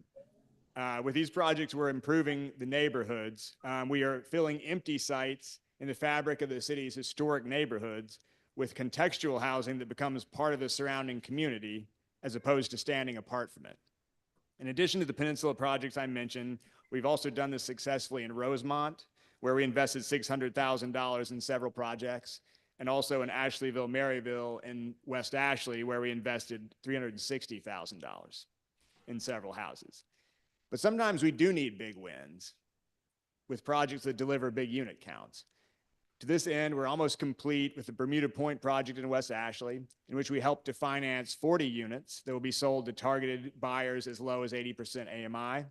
With these projects, we're improving the neighborhoods. We are filling empty sites in the fabric of the city's historic neighborhoods with contextual housing that becomes part of the surrounding community as opposed to standing apart from it. In addition to the Peninsula projects I mentioned, we've also done this successfully in Rosemont, where we invested $600,000 in several projects, and also in Ashleyville, Maryville, and West Ashley, where we invested $360,000 in several houses. But sometimes we do need big wins with projects that deliver big unit counts. To this end, we're almost complete with the Bermuda Point project in West Ashley, in which we help to finance 40 units that will be sold to targeted buyers as low as 80% AMI.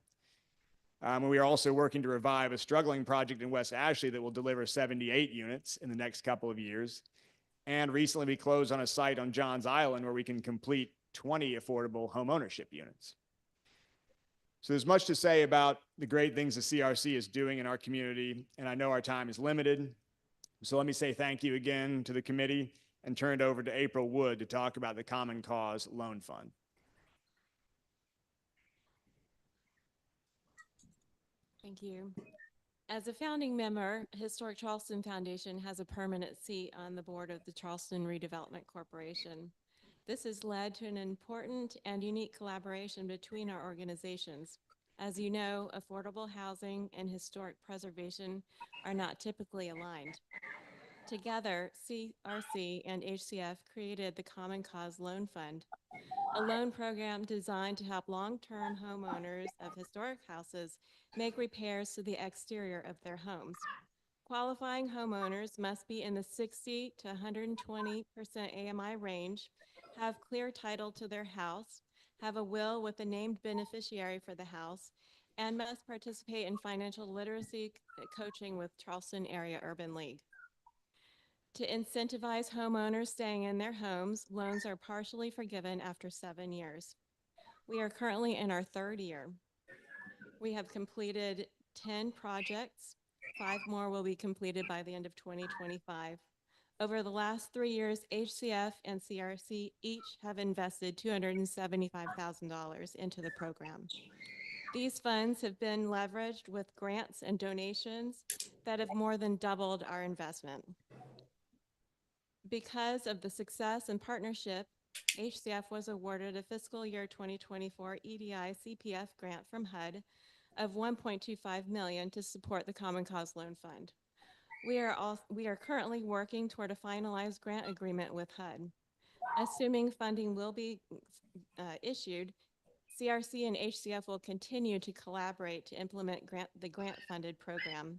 And we are also working to revive a struggling project in West Ashley that will deliver 78 units in the next couple of years. And recently we closed on a site on Johns Island where we can complete 20 affordable homeownership units. So there's much to say about the great things the CRC is doing in our community, and I know our time is limited. So let me say thank you again to the committee and turn it over to April Wood to talk about the Common Cause Loan Fund. Thank you. As a founding member, Historic Charleston Foundation has a permanent seat on the board of the Charleston Redevelopment Corporation. This has led to an important and unique collaboration between our organizations. As you know, affordable housing and historic preservation are not typically aligned. Together, CRC and HCF created the Common Cause Loan Fund, a loan program designed to help long-term homeowners of historic houses make repairs to the exterior of their homes. Qualifying homeowners must be in the 60 to 120% AMI range, have clear title to their house, have a will with a named beneficiary for the house, and must participate in financial literacy coaching with Charleston Area Urban League. To incentivize homeowners staying in their homes, loans are partially forgiven after 7 years. We are currently in our 3rd year. We have completed 10 projects. 5 more will be completed by the end of 2025. Over the last 3 years, HCF and CRC each have invested $275,000 into the program. These funds have been leveraged with grants and donations that have more than doubled our investment. Because of the success and partnership, HCF was awarded a fiscal year 2024 EDI CPF grant from HUD of $1.25 million to support the Common Cause Loan Fund. We are currently working toward a finalized grant agreement with HUD. Assuming funding will be issued, CRC and HCF will continue to collaborate to implement the grant-funded program.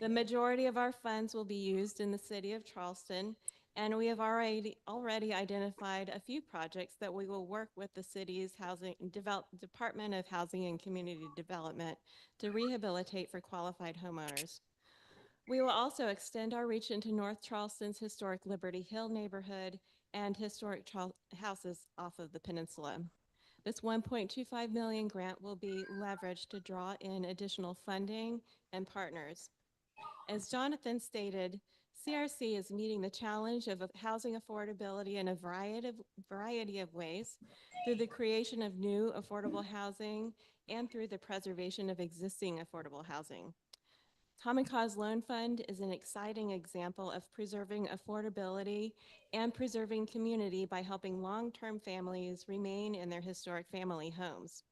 The majority of our funds will be used in the city of Charleston, and we have already identified a few projects that we will work with the city's Department of Housing and Community Development to rehabilitate for qualified homeowners. We will also extend our reach into North Charleston's historic Liberty Hill neighborhood and historic houses off of the peninsula. This $1.25 million grant will be leveraged to draw in additional funding and partners. As Jonathan stated, CRC is meeting the challenge of housing affordability in a variety of ways through the creation of new affordable housing and through the preservation of existing affordable housing. Common Cause Loan Fund is an exciting example of preserving affordability and preserving community by helping long-term families remain in their historic family homes.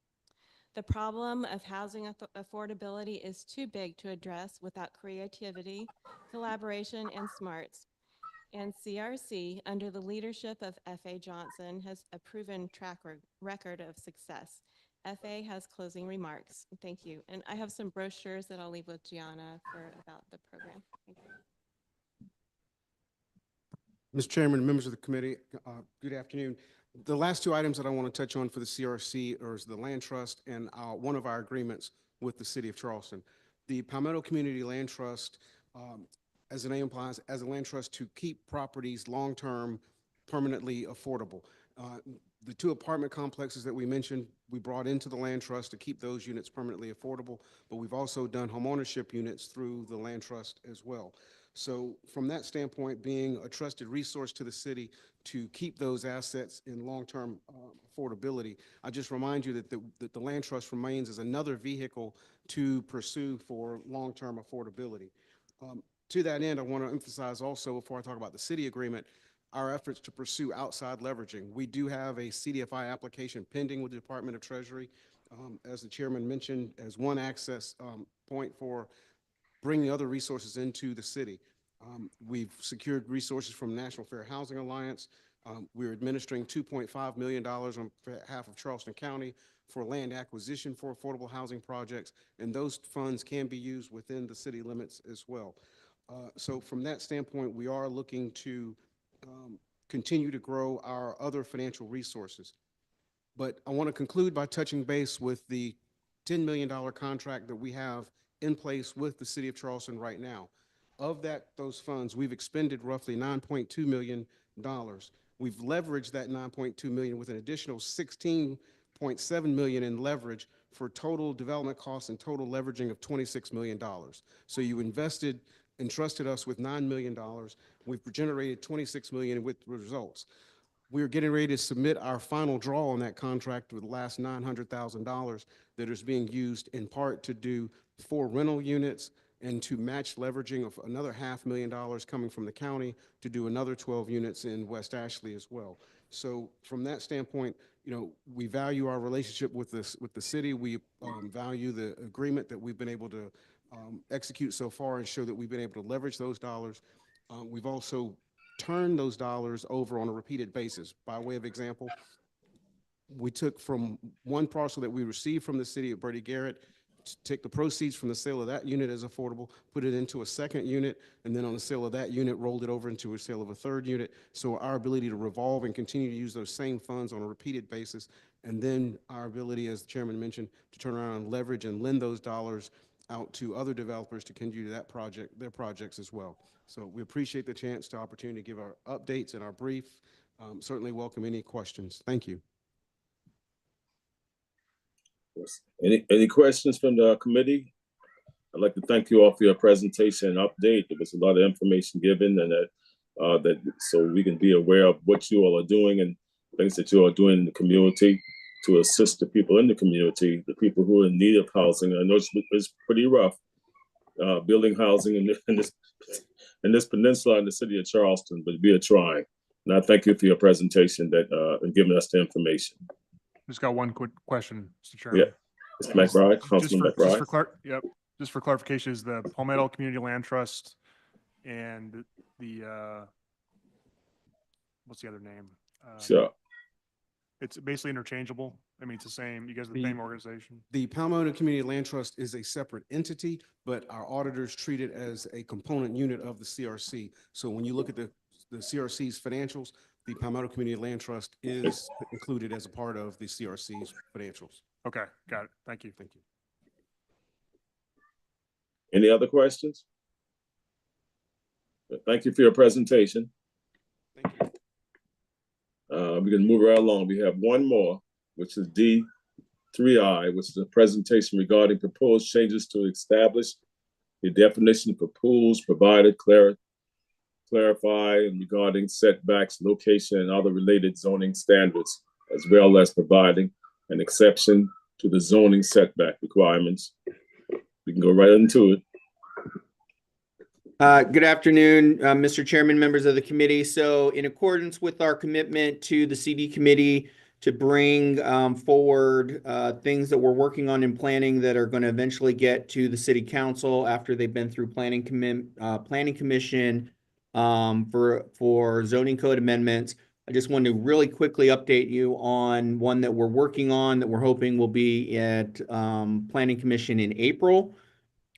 The problem of housing affordability is too big to address without creativity, collaboration, and smarts. And CRC, under the leadership of F.A. Johnson, has a proven track record of success. F.A. has closing remarks. Thank you. And I have some brochures that I'll leave with Gianna about the program. Thank you. Mr. Chairman, members of the committee, good afternoon. The last 2 items that I want to touch on for the CRC are the land trust and one of our agreements with the city of Charleston. The Palmetto Community Land Trust, as the name implies, as a land trust to keep properties long-term permanently affordable. The 2 apartment complexes that we mentioned, we brought into the land trust to keep those units permanently affordable, but we've also done homeownership units through the land trust as well. So from that standpoint, being a trusted resource to the city to keep those assets in long-term affordability, I just remind you that the land trust remains as another vehicle to pursue for long-term affordability. To that end, I want to emphasize also, before I talk about the city agreement, our efforts to pursue outside leveraging. We do have a CDFI application pending with the Department of Treasury, as the chairman mentioned, as one access point for bringing other resources into the city. We've secured resources from National Fair Housing Alliance. We're administering $2.5 million on behalf of Charleston County for land acquisition for affordable housing projects, and those funds can be used within the city limits as well. So from that standpoint, we are looking to continue to grow our other financial resources. But I want to conclude by touching base with the $10 million contract that we have in place with the city of Charleston right now. Of those funds, we've expended roughly $9.2 million. We've leveraged that $9.2 million with an additional $16.7 million in leverage for total development costs and total leveraging of $26 million. So you entrusted us with $9 million. We've generated $26 million with results. We're getting ready to submit our final draw on that contract with the last $900,000 that is being used in part to do 4 rental units and to match leveraging of another $500,000 coming from the county to do another 12 units in West Ashley as well. So from that standpoint, we value our relationship with the city. We value the agreement that we've been able to execute so far and show that we've been able to leverage those dollars. We've also turned those dollars over on a repeated basis. By way of example, we took from one parcel that we received from the city of Brady Garrett, take the proceeds from the sale of that unit as affordable, put it into a second unit, and then on the sale of that unit, rolled it over into a sale of a third unit. So our ability to revolve and continue to use those same funds on a repeated basis, and then our ability, as the chairman mentioned, to turn around and leverage and lend those dollars out to other developers to continue their projects as well. So we appreciate the chance, the opportunity to give our updates and our brief. Certainly welcome any questions. Thank you. Any questions from the committee? I'd like to thank you all for your presentation and update. There was a lot of information given, and that so we can be aware of what you all are doing and things that you are doing in the community to assist the people in the community, the people who are in need of housing. I know it's pretty rough building housing in this peninsula in the city of Charleston, but we are trying. And I thank you for your presentation and giving us the information. Just got one quick question, Mr. Chairman. Yeah, Mr. McBride, Councilman McBride. Just for clarification, is the Palmetto Community Land Trust and the what's the other name? Sure. It's basically interchangeable. I mean, it's the same. You guys are the same organization. The Palmetto Community Land Trust is a separate entity, but our auditors treat it as a component unit of the CRC. So when you look at the CRC's financials, the Palmetto Community Land Trust is included as a part of the CRC's financials. Okay, got it. Thank you. Thank you. Any other questions? Thank you for your presentation. Thank you. We can move right along. We have one more, which is D3I, which is a presentation regarding proposed changes to establish the definition for pools provided, clarify and regarding setbacks, location, and other related zoning standards, as well as providing an exception to the zoning setback requirements. We can go right into it. Good afternoon, Mr. Chairman, members of the committee. So in accordance with our commitment to the CD committee to bring forward things that we're working on in planning that are going to eventually get to the city council after they've been through planning commission for zoning code amendments. I just wanted to really quickly update you on one that we're working on that we're hoping will be at planning commission in April.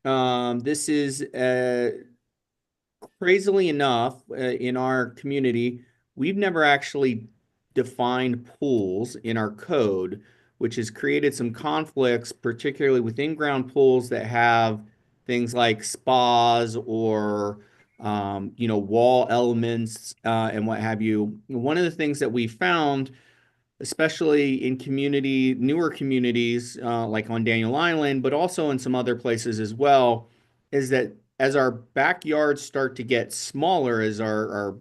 This is crazily enough, in our community, we've never actually defined pools in our code, which has created some conflicts, particularly with in-ground pools that have things like spas or wall elements and what have you. One of the things that we found, especially in newer communities like on Daniel Island, but also in some other places as well, is that as our backyards start to get smaller, as our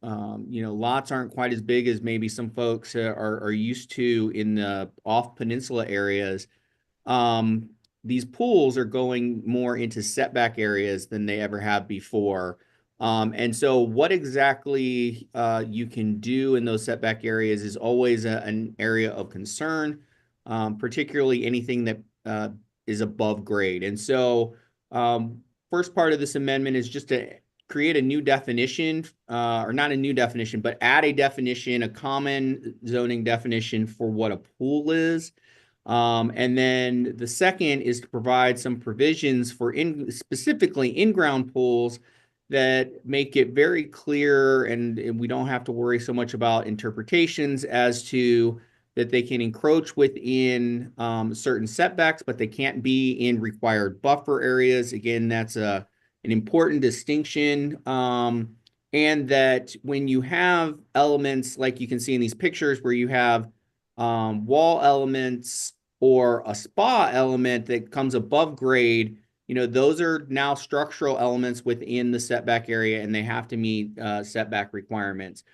lots aren't quite as big as maybe some folks are used to in the off peninsula areas, these pools are going more into setback areas than they ever have before. And so what exactly you can do in those setback areas is always an area of concern, particularly anything that is above grade. And so first part of this amendment is just to create a new definition, or not a new definition, but add a definition, a common zoning definition for what a pool is. And then the second is to provide some provisions for specifically in-ground pools that make it very clear, and we don't have to worry so much about interpretations as to that they can encroach within certain setbacks, but they can't be in required buffer areas. Again, that's an important distinction. And that when you have elements like you can see in these pictures where you have wall elements or a spa element that comes above grade, those are now structural elements within the setback area, and they have to meet setback requirements.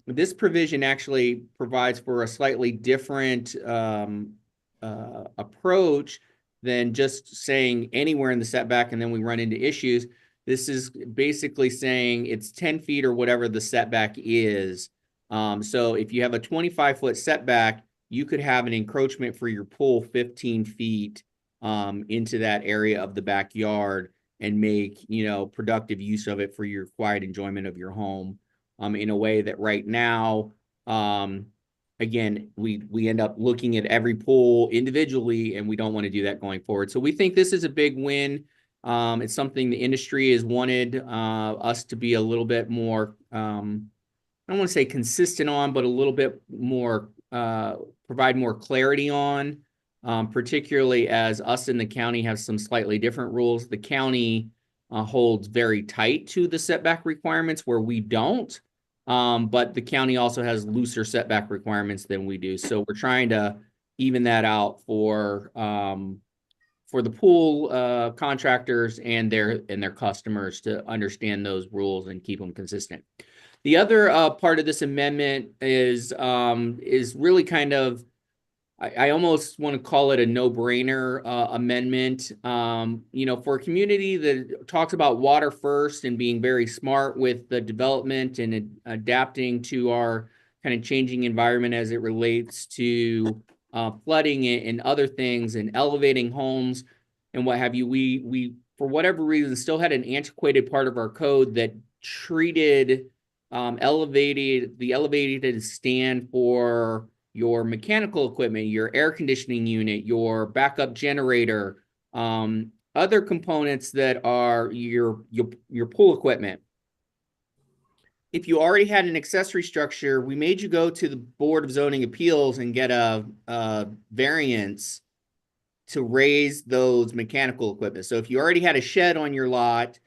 This provision actually provides for a slightly different approach than just saying anywhere in the setback and then we run into issues. This is basically saying it's 10 feet or whatever the setback is. So if you have a 25-foot setback, you could have an encroachment for your pool 15 feet into that area of the backyard and make, productive use of it for your quiet enjoyment of your home in a way that right now, again, we end up looking at every pool individually, and we don't want to do that going forward. So we think this is a big win. It's something the industry has wanted us to be a little bit more, I don't want to say consistent on, but a little bit more, provide more clarity on, particularly as us in the county have some slightly different rules. The county holds very tight to the setback requirements where we don't, but the county also has looser setback requirements than we do. So we're trying to even that out for the pool contractors and their customers to understand those rules and keep them consistent. The other part of this amendment is really kind of, I almost want to call it a no-brainer amendment. For a community that talks about water first and being very smart with the development and adapting to our kind of changing environment as it relates to flooding and other things and elevating homes and what have you, we for whatever reason still had an antiquated part of our code that treated the elevated stand for your mechanical equipment, your air conditioning unit, your backup generator, other components that are your pool equipment. If you already had an accessory structure, we made you go to the Board of Zoning Appeals and get a variance to raise those mechanical equipment. So if you already had a shed on your lot,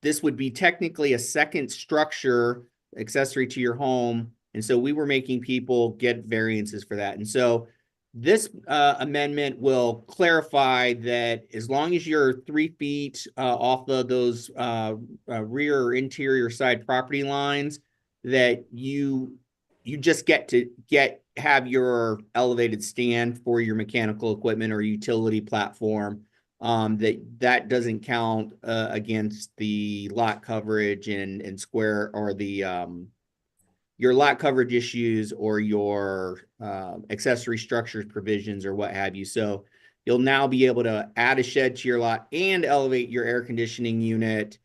this would be technically a second structure accessory to your home. And so we were making people get variances for that. And so this amendment will clarify that as long as you're 3 feet off of those rear or interior side property lines, that you just get to have your elevated stand for your mechanical equipment or utility platform. That doesn't count against the lot coverage and square or the your lot coverage issues or your accessory structures provisions or what have you. So you'll now be able to add a shed to your lot and elevate your air conditioning unit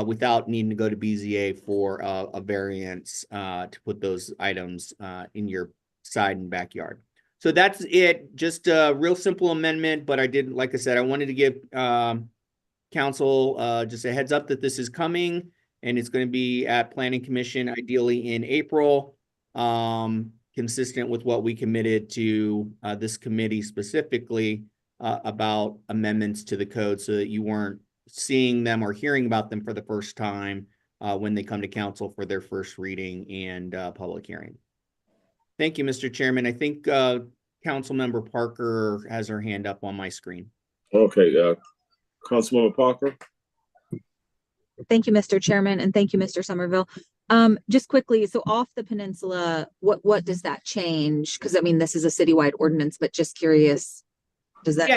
without needing to go to BZA for a variance to put those items in your side and backyard. So that's it. Just a real simple amendment, but like I said, I wanted to give council just a heads up that this is coming, and it's going to be at Planning Commission, ideally in April, consistent with what we committed to this committee specifically about amendments to the code, so that you weren't seeing them or hearing about them for the first time when they come to council for their first reading and public hearing. Thank you, Mr. Chairman. I think Councilmember Parker has her hand up on my screen. Okay, Councilmember Parker. Thank you, Mr. Chairman, and thank you, Mr. Somerville. Just quickly, so off the peninsula, what does that change? Because I mean, this is a citywide ordinance, but just curious, does that? Yeah,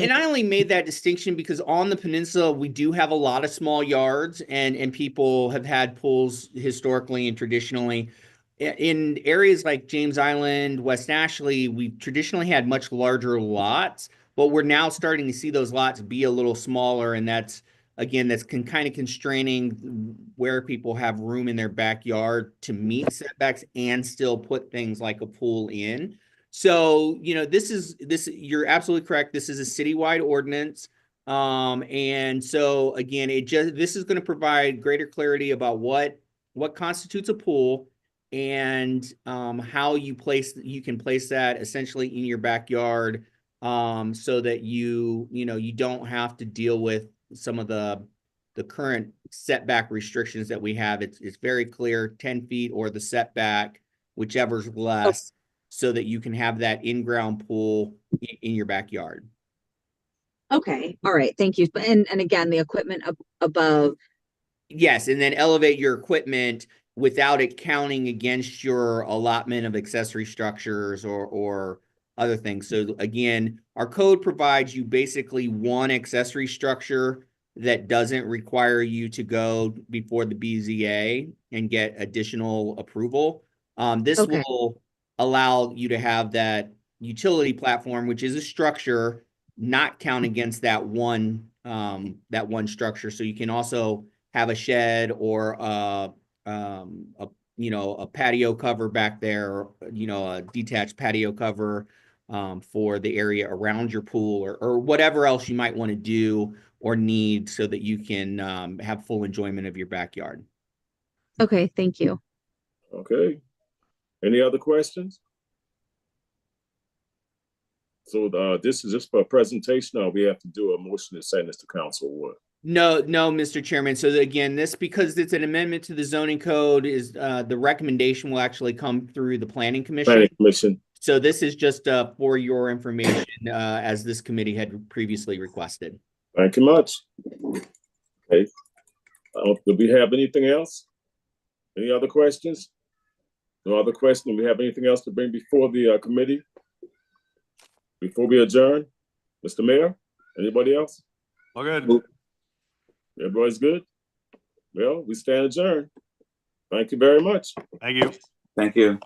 and I only made that distinction because on the peninsula, we do have a lot of small yards, and people have had pools historically and traditionally. In areas like James Island, West Ashley, we've traditionally had much larger lots, but we're now starting to see those lots be a little smaller, and that's kind of constraining where people have room in their backyard to meet setbacks and still put things like a pool in. So, you're absolutely correct. This is a citywide ordinance. And so again, this is going to provide greater clarity about what constitutes a pool and how you can place that essentially in your backyard, so that you don't have to deal with some of the current setback restrictions that we have. It's very clear, 10 feet or the setback, whichever's less, so that you can have that in-ground pool in your backyard. Okay, all right, thank you. And again, the equipment above. Yes, and then elevate your equipment without it counting against your allotment of accessory structures or other things. So again, our code provides you basically one accessory structure that doesn't require you to go before the BZA and get additional approval. This will allow you to have that utility platform, which is a structure, not count against that one structure. So you can also have a shed or a patio cover back there, a detached patio cover for the area around your pool or whatever else you might want to do or need so that you can have full enjoyment of your backyard. Okay, thank you. Okay. Any other questions? So this is just for a presentation, or we have to do a motion to send this to council or what? No, Mr. Chairman. So again, because it's an amendment to the zoning code, is the recommendation will actually come through the Planning Commission. Planning Commission. So this is just for your information, as this committee had previously requested. Thank you much. Okay. Do we have anything else? Any other questions? No other questions? Do we have anything else to bring before the committee? Before we adjourn? Mr. Mayor, anybody else? All good. Everybody's good? Well, we stand adjourned. Thank you very much. Thank you. Thank you.